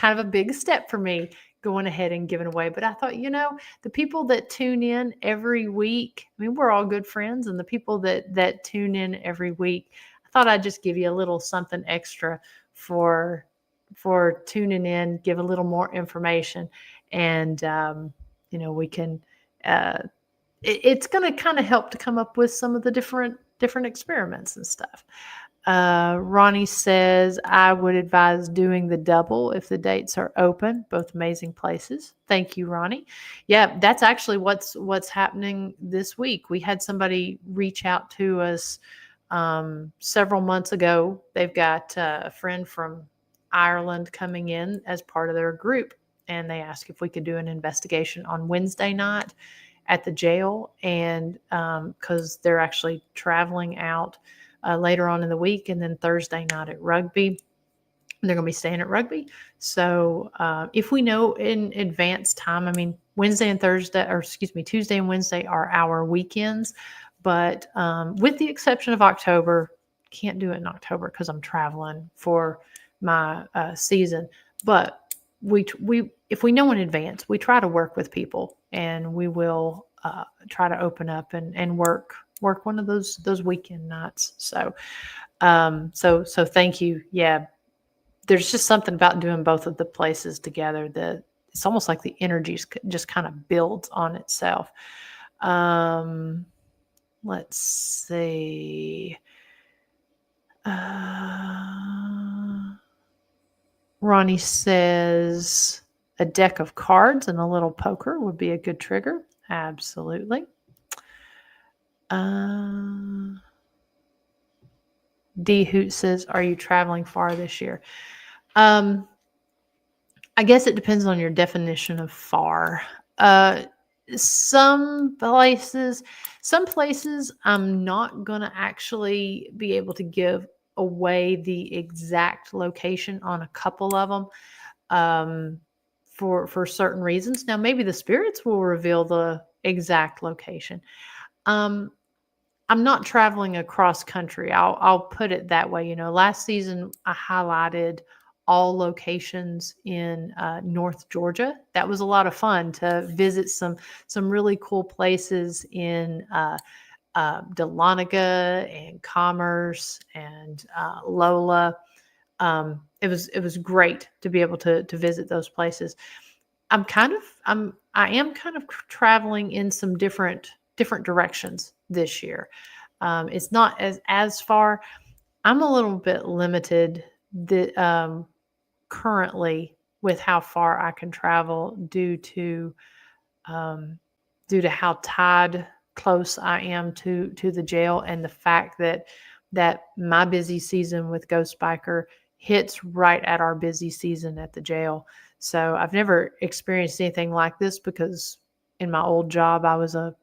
of a big step for me going ahead and giving away. But I thought, the people that tune in every week, I mean, we're all good friends, and the people that tune in every week, I thought I'd just give you a little something extra for tuning in, give a little more information, and we can. It's going to kind of help to come up with some of the different experiments and stuff. Ronnie says, I would advise doing the double if the dates are open. Both amazing places. Thank you, Ronnie. Yeah, that's actually what's happening this week. We had somebody reach out to us several months ago. They've got a friend from Ireland coming in as part of their group, and they asked if we could do an investigation on Wednesday night at the jail, and because they're actually traveling out later on in the week, and then Thursday night at rugby. They're going to be staying at rugby. So if we know in advance time, I mean, Tuesday and Wednesday are our weekends. But with the exception of October, can't do it in October because I'm traveling for my season. But if we know in advance, we try to work with people, and we will try to open up and work one of those weekend nights. So thank you. Yeah, there's just something about doing both of the places together that it's almost like the energy just kind of builds on itself. Let's see. Ronnie says a deck of cards and a little poker would be a good trigger. Absolutely. D Hoot says, are you traveling far this year? I guess it depends on your definition of far. Some places I'm not going to actually be able to give away the exact location on a couple of them for certain reasons. Now, maybe the spirits will reveal the exact location. I'm not traveling across country. I'll put it that way. Last season I highlighted all locations in North Georgia. That was a lot of fun to visit some really cool places in Dahlonega and Commerce and Lola. It was great to be able to visit those places. I am kind of traveling in some different directions this year. It's not as far. I'm a little bit limited currently with how far I can travel um, due to how tied close I am to the jail, and the fact that my busy season with Ghost Biker hits right at our busy season at the jail. So I've never experienced anything like this because in my old job I was a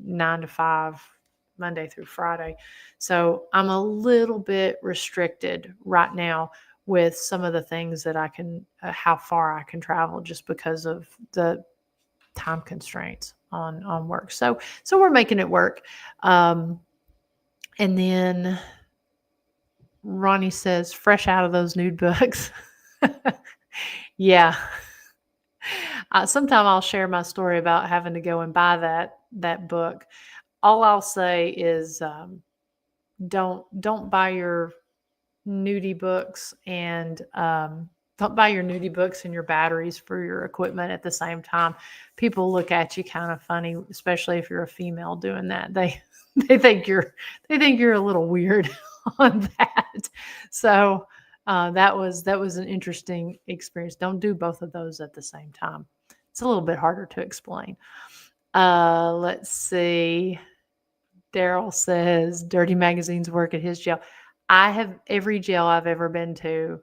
9 to 5 Monday through Friday. So I'm a little bit restricted right now with some of the things that I can, how far I can travel, just because of the time constraints on work. So we're making it work. And then Ronnie says, fresh out of those nude books. Yeah. Sometime I'll share my story about having to go and buy that book. All I'll say is don't buy your nudie books and don't buy your nudie books and your batteries for your equipment at the same time. People look at you kind of funny, especially if you're a female doing that. They think you're a little weird on that. So that was an interesting experience. Don't do both of those at the same time. It's a little bit harder to explain. Let's see. Daryl says dirty magazines work at his jail. I have every jail I've ever been to.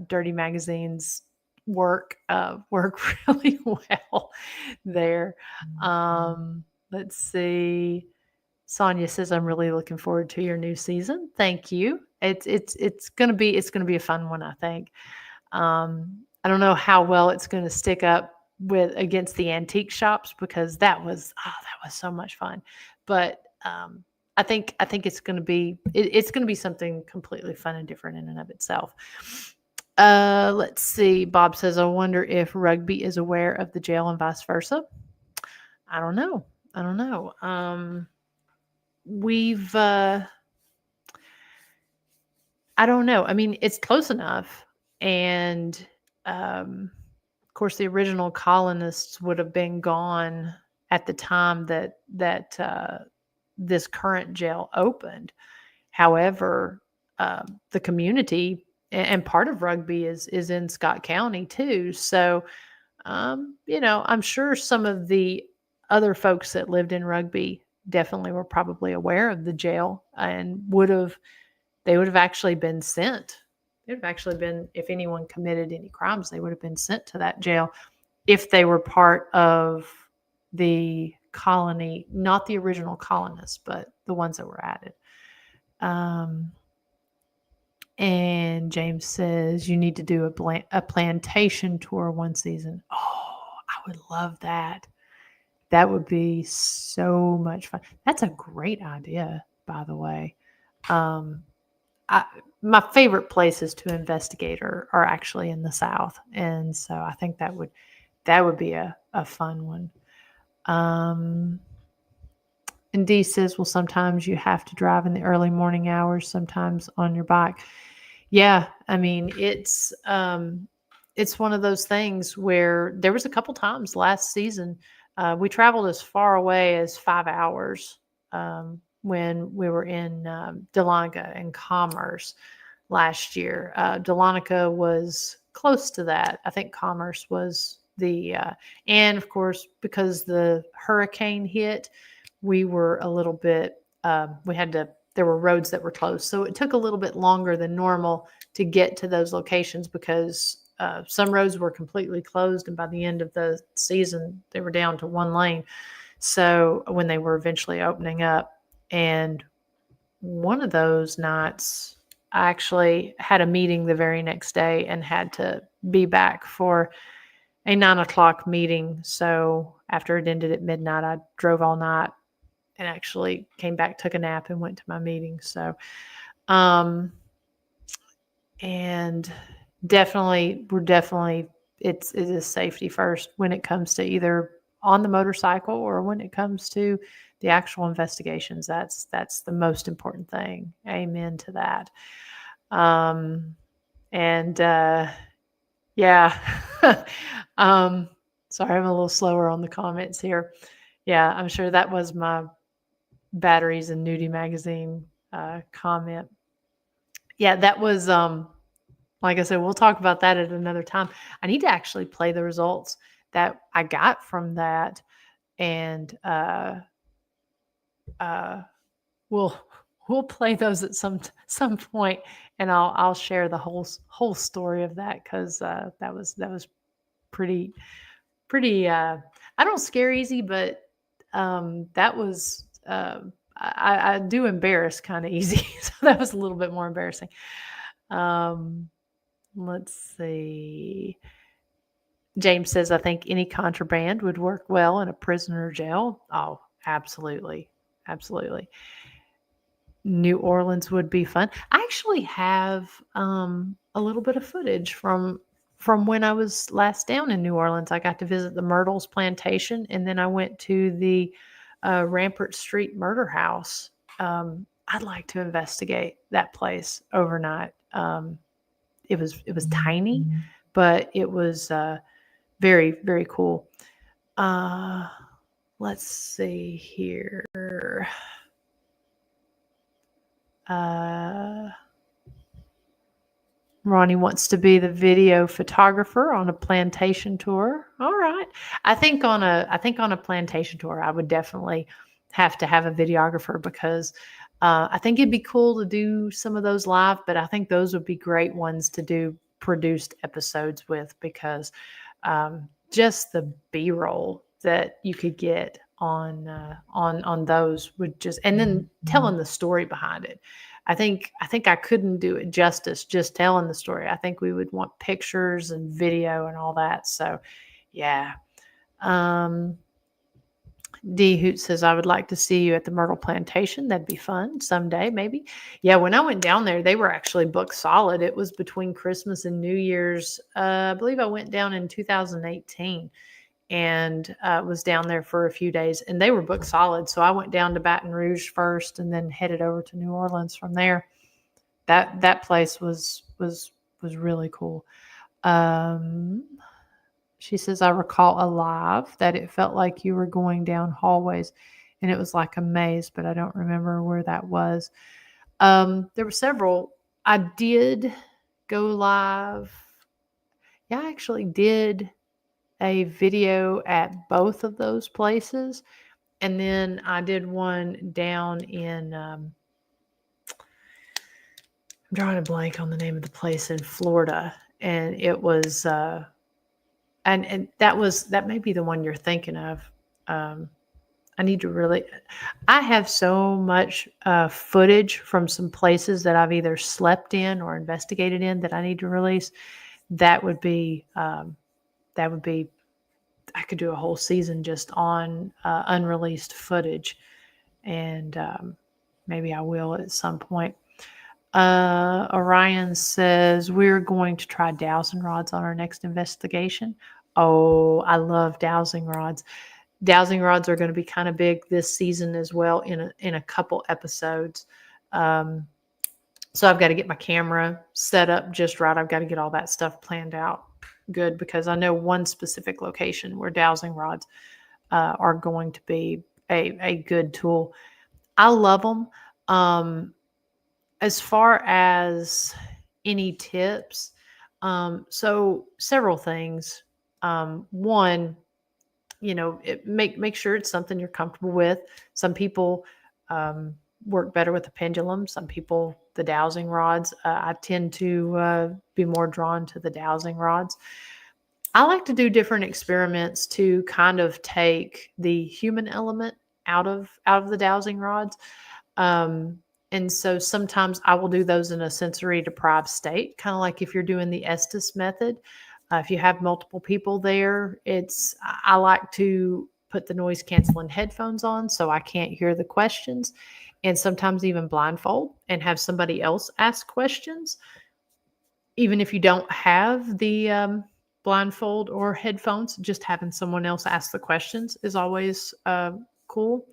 Dirty magazines work really well there. Let's see. Sonia says, "I'm really looking forward to your new season." Thank you. It's gonna be a fun one, I think. I don't know how well it's going to stick up with against the antique shops, because that was so much fun. But I think it's going to be it's going to be something completely fun and different in and of itself. Let's see. Bob says, "I wonder if rugby is aware of the jail and vice versa." I don't know. We've I don't know. I mean, it's close enough, and of course, the original colonists would have been gone at the time that this current jail opened. However, the community and part of Rugby is in Scott County too. So, I'm sure some of the other folks that lived in Rugby definitely were probably aware of the jail and they would have actually been sent. It would have actually been, if anyone committed any crimes, they would have been sent to that jail if they were part of the colony, not the original colonists, but the ones that were added. And James says, you need to do a plantation tour one season. Oh, I would love that. That would be so much fun. That's a great idea, by the way. My favorite places to investigate are actually in the South. And so I think that would be a fun one. And Dee says, well, sometimes you have to drive in the early morning hours, sometimes on your bike. Yeah, I mean, it's one of those things where there was a couple times last season we traveled as far away as 5 hours when we were in Dahlonega and Commerce last year. Dahlonega was close to that. I think Commerce was and of course, because the hurricane hit, we were a little bit, there were roads that were closed. So it took a little bit longer than normal to get to those locations because some roads were completely closed. And by the end of the season, they were down to one lane. So when they were eventually opening up, and one of those nights, I actually had a meeting the very next day and had to be back for a 9:00 meeting. So after it ended at midnight, I drove all night and actually came back, took a nap, and went to my meeting. So, and it is safety first when it comes to either on the motorcycle or when it comes to the actual investigations. That's the most important thing. Amen to that. And yeah. Sorry, I'm a little slower on the comments here. Yeah, I'm sure that was my batteries and nudie magazine comment. Yeah, that was like I said, we'll talk about that at another time. I need to actually play the results that I got from that, and we'll play those at some point, and I'll share the whole story of that because that was pretty. I don't scare easy, but that was. I do embarrass kind of easy, so that was a little bit more embarrassing. Let's see. James says, I think any contraband would work well in a prisoner jail. Oh, absolutely. Absolutely. New Orleans would be fun. I actually have a little bit of footage from when I was last down in New Orleans. I got to visit the Myrtles plantation, and then I went to the Rampart Street murder house. I'd like to investigate that place overnight. It was tiny, but it was very, very cool. Let's see here. Ronnie wants to be the video photographer on a plantation tour. All right. I think on a plantation tour, I would definitely have to have a videographer because I think it'd be cool to do some of those live, but I think those would be great ones to do produced episodes with because just the B-roll that you could get on those would just, and then telling the story behind it. I think I couldn't do it justice just telling the story. I think we would want pictures and video and all that. So, yeah. D Hoot says, I would like to see you at the Myrtle Plantation. That'd be fun someday, maybe. Yeah, when I went down there, they were actually booked solid. It was between Christmas and New Year's. I believe I went down in 2018 and was down there for a few days, and they were booked solid. So I went down to Baton Rouge first, and then headed over to New Orleans from there. That place was really cool. She says, I recall alive that it felt like you were going down hallways, and it was like a maze, but I don't remember where that was. There were several. I did go live. Yeah, I actually did a video at both of those places. And then I did one down in, I'm drawing a blank on the name of the place in Florida. And it was, and that may be the one you're thinking of. I need to really, I have so much footage from some places that I've either slept in or investigated in that I need to release. That would be, I could do a whole season just on unreleased footage, and maybe I will at some point. Orion says, we're going to try dowsing rods on our next investigation. Oh, I love dowsing rods. Dowsing rods are going to be kind of big this season as well in a couple episodes. So I've got to get my camera set up just right. I've got to get all that stuff planned out good because I know one specific location where dowsing rods are going to be a good tool. I love them. As far as any tips, so several things. One, make sure it's something you're comfortable with. Some people work better with the pendulum. Some people, the dowsing rods. I tend to be more drawn to the dowsing rods. I like to do different experiments to kind of take the human element out of the dowsing rods. And so sometimes I will do those in a sensory deprived state, kind of like if you're doing the Estes method. If you have multiple people there, I like to put the noise canceling headphones on so I can't hear the questions, and sometimes even blindfold and have somebody else ask questions, even if you don't have the blindfold or headphones. Just having someone else ask the questions is always cool.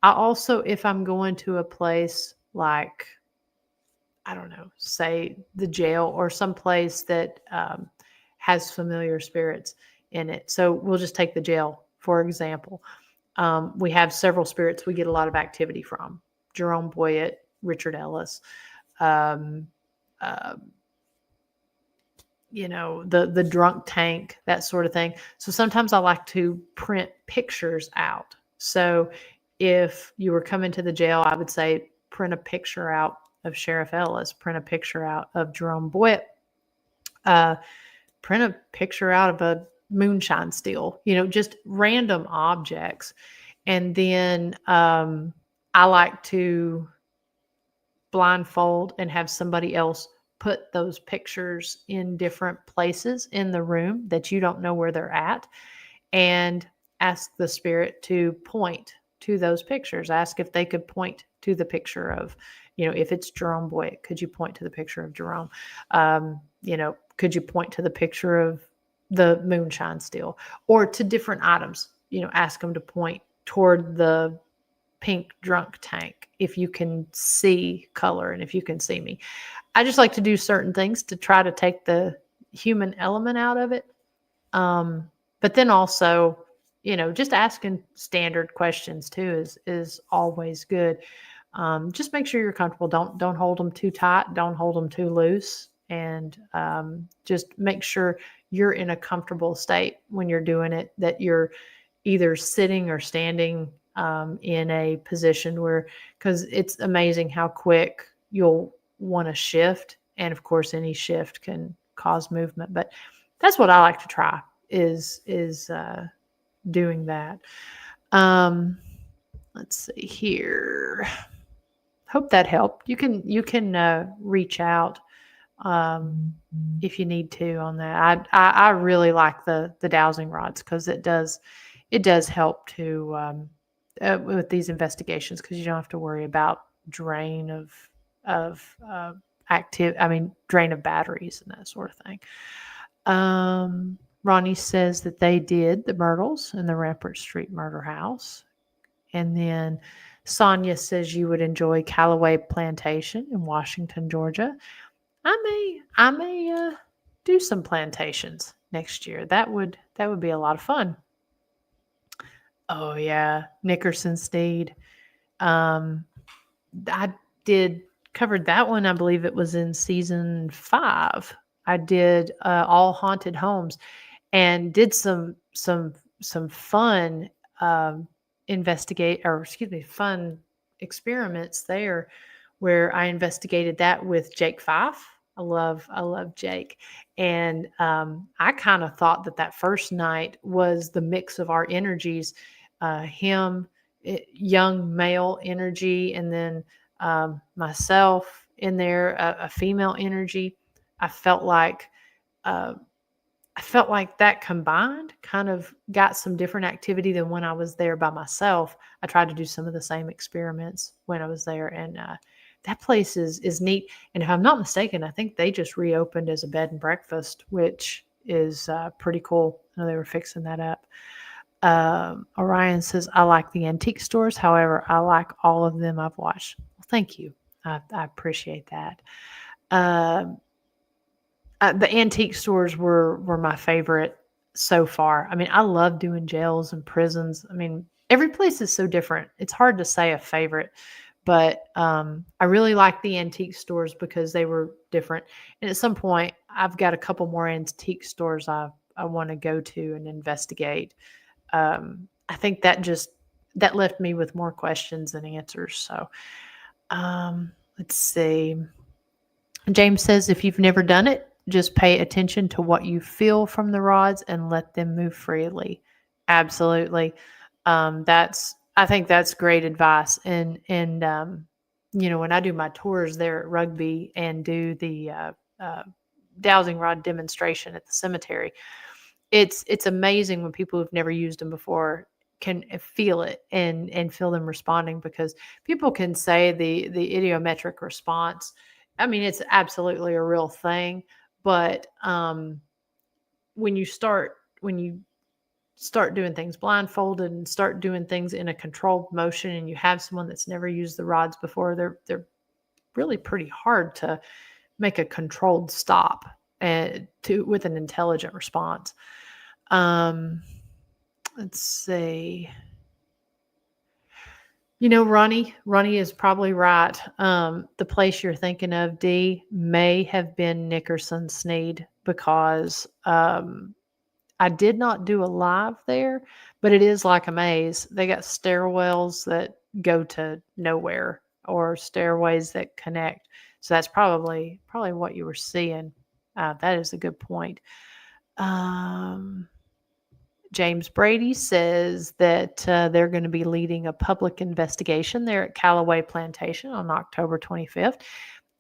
I also, if I'm going to a place like, I don't know, say the jail or some place that has familiar spirits in it. So we'll just take the jail, for example. We have several spirits we get a lot of activity from: Jerome Boyett, Richard Ellis, um, uh, the drunk tank, that sort of thing. So sometimes I like to print pictures out. So if you were coming to the jail, I would say print a picture out of Sheriff Ellis, print a picture out of Jerome Boyett, uh, print a picture out of a moonshine still, just random objects. And then I like to blindfold and have somebody else put those pictures in different places in the room that you don't know where they're at, and ask the spirit to point to those pictures. Ask if they could point to the picture of, if it's Jerome Boyd, could you point to the picture of Jerome? Could you point to the picture of the moonshine still, or to different items? Ask them to point toward the pink drunk tank if you can see color and if you can see me. I just like to do certain things to try to take the human element out of it. But then also, just asking standard questions too is always good. Just make sure you're comfortable. Don't hold them too tight. Don't hold them too loose. And just make sure you're in a comfortable state when you're doing it, that you're either sitting or standing in a position where, because it's amazing how quick you'll want to shift. And of course, any shift can cause movement. But that's what I like to try is doing that. Let's see here. Hope that helped. You can reach out if you need to on that. I really like the dowsing rods, because it does help to with these investigations, because you don't have to worry about drain of drain of batteries and that sort of thing. Ronnie says that they did the Myrtles in the Rampart Street murder house. And then Sonia says you would enjoy Callaway Plantation in Washington, Georgia. I may do some plantations next year. That would be a lot of fun. Oh yeah, Nickerson Steed. I covered that one. I believe it was in season 5. I did all haunted homes, and did some fun fun experiments there, where I investigated that with Jake Fife. I love Jake, and I kind of thought that first night was the mix of our energies, him, young male energy, and then myself in there, a female energy. I felt like that combined kind of got some different activity than when I was there by myself. I tried to do some of the same experiments when I was there, and that place is neat. And if I'm not mistaken, I think they just reopened as a bed and breakfast, which is pretty cool. I know they were fixing that up. Orion says, I like the antique stores. However, I like all of them I've watched. Well, thank you. I appreciate that. The antique stores were my favorite so far. I mean, I love doing jails and prisons. I mean, every place is so different. It's hard to say a favorite, but I really like the antique stores because they were different. And at some point, I've got a couple more antique stores I want to go to and investigate. I think that left me with more questions than answers. So let's see. James says, if you've never done it, just pay attention to what you feel from the rods and let them move freely. Absolutely. I think that's great advice. And when I do my tours there at Rugby and do the dowsing rod demonstration at the cemetery, it's amazing when people who've never used them before can feel it and feel them responding, because people can say the idiometric response. I mean, it's absolutely a real thing, but when you start doing things blindfolded and start doing things in a controlled motion, and you have someone that's never used the rods before, they're really pretty hard to make a controlled stop and with an intelligent response. Let's see. Ronnie is probably right. The place you're thinking of, D, may have been Nickerson Sneed, because I did not do a live there, but it is like a maze. They got stairwells that go to nowhere, or stairways that connect. So that's probably what you were seeing. That is a good point. James Brady says that they're going to be leading a public investigation there at Callaway Plantation on October 25th.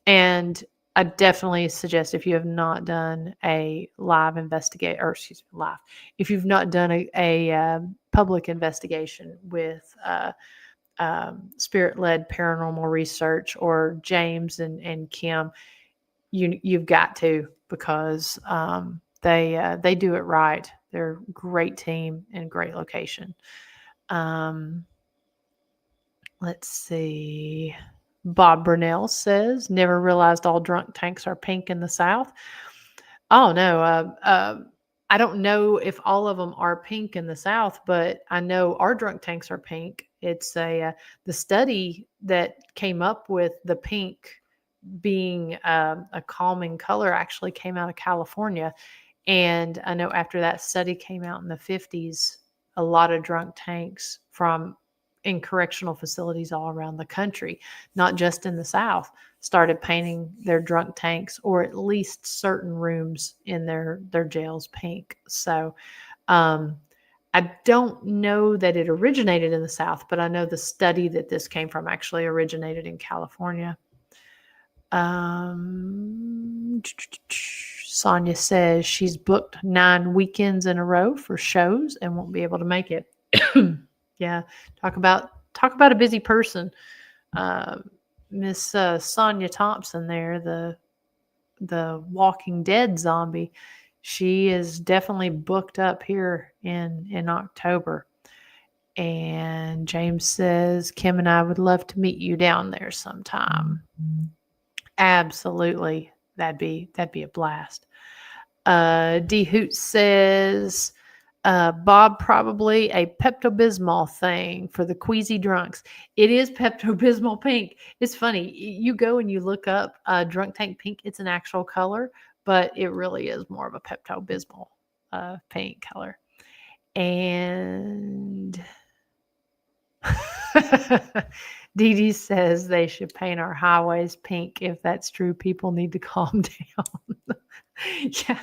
And I definitely suggest, if you have not done a if you've not done a public investigation with spirit-led paranormal research, or James and Kim, you've got to, because they do it right. They're a great team and great location. Let's see. Bob Burnell says, never realized all drunk tanks are pink in the South. Oh, no. I don't know if all of them are pink in the South, but I know our drunk tanks are pink. It's the study that came up with the pink being a calming color actually came out of California. And I know after that study came out in the 50s, a lot of drunk tanks in correctional facilities all around the country, not just in the South, started painting their drunk tanks, or at least certain rooms in their jails, pink. So I don't know that it originated in the South, but I know the study that this came from actually originated in California. Sonia says she's booked 9 weekends in a row for shows and won't be able to make it. Yeah, talk about a busy person. Miss Sonia Thompson there, the Walking Dead zombie. She is definitely booked up here in October. And James says, Kim and I would love to meet you down there sometime. Absolutely. That'd be a blast. D Hoot says, Bob, probably a Pepto-Bismol thing for the queasy drunks. It is Pepto-Bismol pink. It's funny. You go and you look up drunk tank pink. It's an actual color, but it really is more of a Pepto-Bismol pink color. And Dee Dee says they should paint our highways pink. If that's true, people need to calm down. Yeah.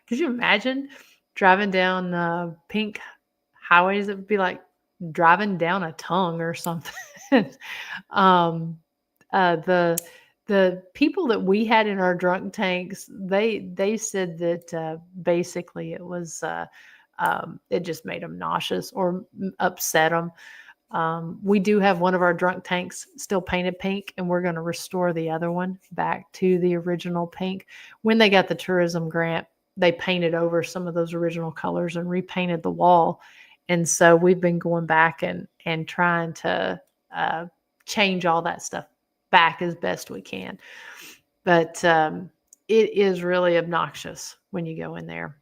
Could you imagine driving down pink highways? It would be like driving down a tongue or something. The people that we had in our drunk tanks, they said that basically it was it just made them nauseous or upset them. We do have one of our drunk tanks still painted pink, and we're going to restore the other one back to the original pink. When they got the tourism grant, they painted over some of those original colors and repainted the wall. And so we've been going back and trying to change all that stuff back as best we can. But it is really obnoxious when you go in there.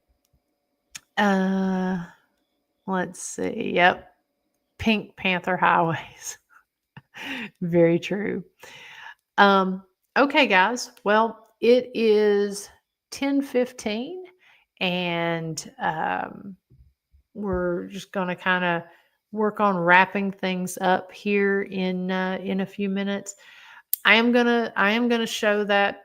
Let's see. Yep. Pink Panther highways. Very true. Okay, guys. Well, it is 10:15, and we're just going to kind of work on wrapping things up here in a few minutes. I am gonna show that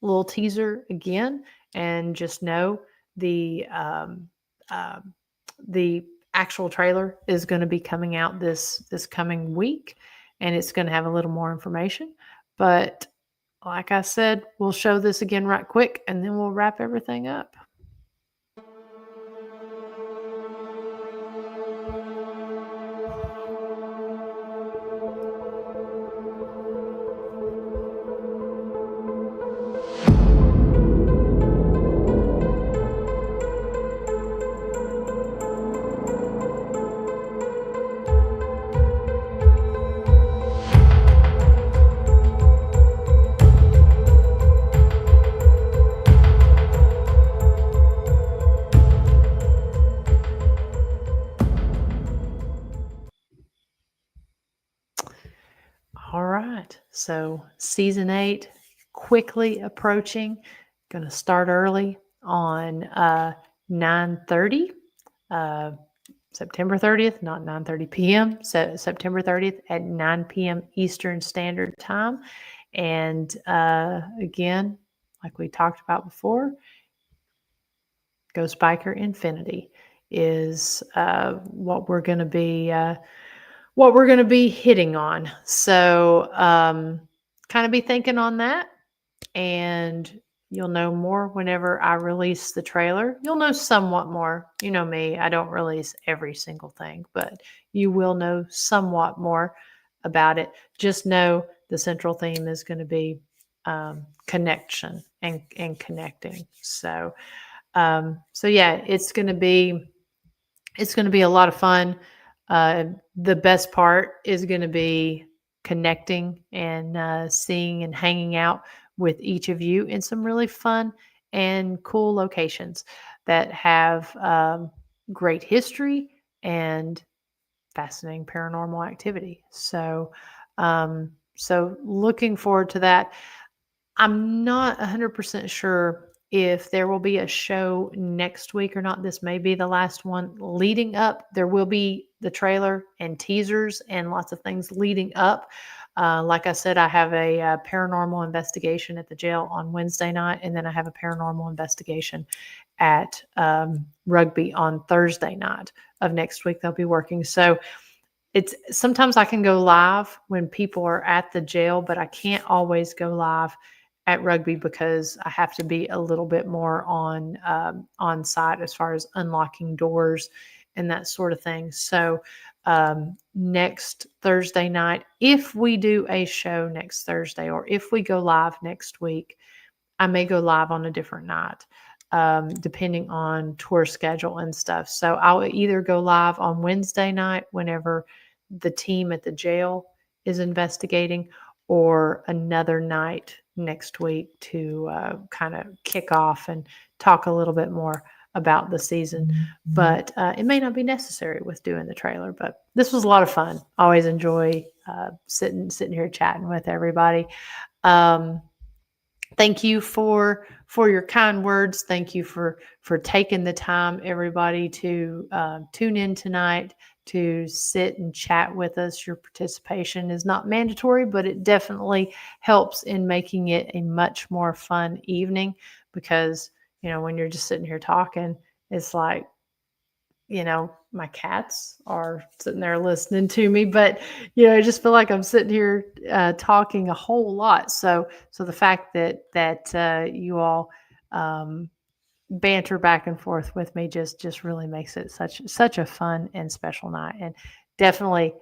little teaser again, and just know the actual trailer is going to be coming out this coming week, and it's going to have a little more information. But like I said, we'll show this again right quick, and then we'll wrap everything up. So season 8 quickly approaching. Going to start early on 9:30. September 30th, not 9:30 p.m. So September 30th at 9 p.m. Eastern Standard Time. And again, like we talked about before, Ghost Biker Infinity is what we're going to be hitting on. So kind of be thinking on that, and you'll know more whenever I release the trailer. You'll know somewhat more. You know me, I don't release every single thing, but you will know somewhat more about it. Just know the central theme is going to be connection and connecting. So yeah, it's going to be a lot of fun. The best part is going to be connecting and seeing and hanging out with each of you in some really fun and cool locations that have great history and fascinating paranormal activity. So looking forward to that. I'm not 100% sure if there will be a show next week or not. This may be the last one leading up. There will be the trailer and teasers and lots of things leading up. Like I said, I have a paranormal investigation at the jail on Wednesday night, and then I have a paranormal investigation at rugby on Thursday night of next week. They'll be working. So it's sometimes I can go live when people are at the jail, but I can't always go live at rugby because I have to be a little bit more on site as far as unlocking doors and that sort of thing. So next Thursday night, if we do a show next Thursday, or if we go live next week, I may go live on a different night, depending on tour schedule and stuff. So I'll either go live on Wednesday night whenever the team at the jail is investigating, or another night next week to kind of kick off and talk a little bit more about the season. But it may not be necessary with doing the trailer, but this was a lot of fun. Always enjoy sitting here chatting with everybody. Thank you for your kind words. Thank you for taking the time, everybody, to tune in tonight, to sit and chat with us. Your participation is not mandatory, but it definitely helps in making it a much more fun evening, because, when you're just sitting here talking, it's like, my cats are sitting there listening to me, but, I just feel like I'm sitting here talking a whole lot. So the fact that you all banter back and forth with me just really makes it such a fun and special night. And definitely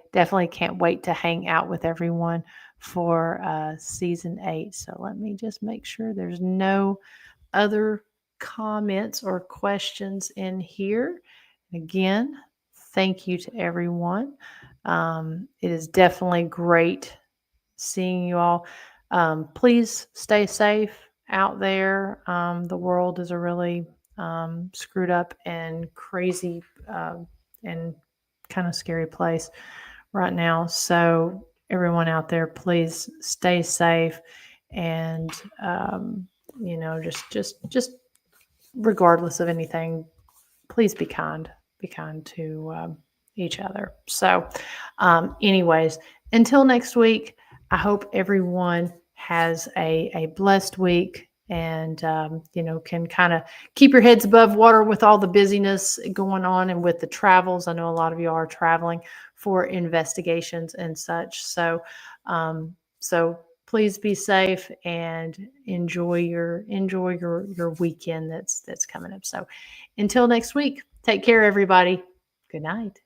can't wait to hang out with everyone for season 8. So let me just make sure there's no other comments or questions in here. Again, thank you to everyone. It is definitely great seeing you all. Please stay safe out there. The world is a really screwed up and crazy and kind of scary place right now. So everyone out there, please stay safe, and just regardless of anything, please be kind. Be kind to each other. So, anyways, until next week, I hope everyone has a blessed week, and can kind of keep your heads above water with all the busyness going on and with the travels. I know a lot of you are traveling for investigations and such. So please be safe and enjoy your weekend that's coming up. So until next week, take care, everybody. Good night.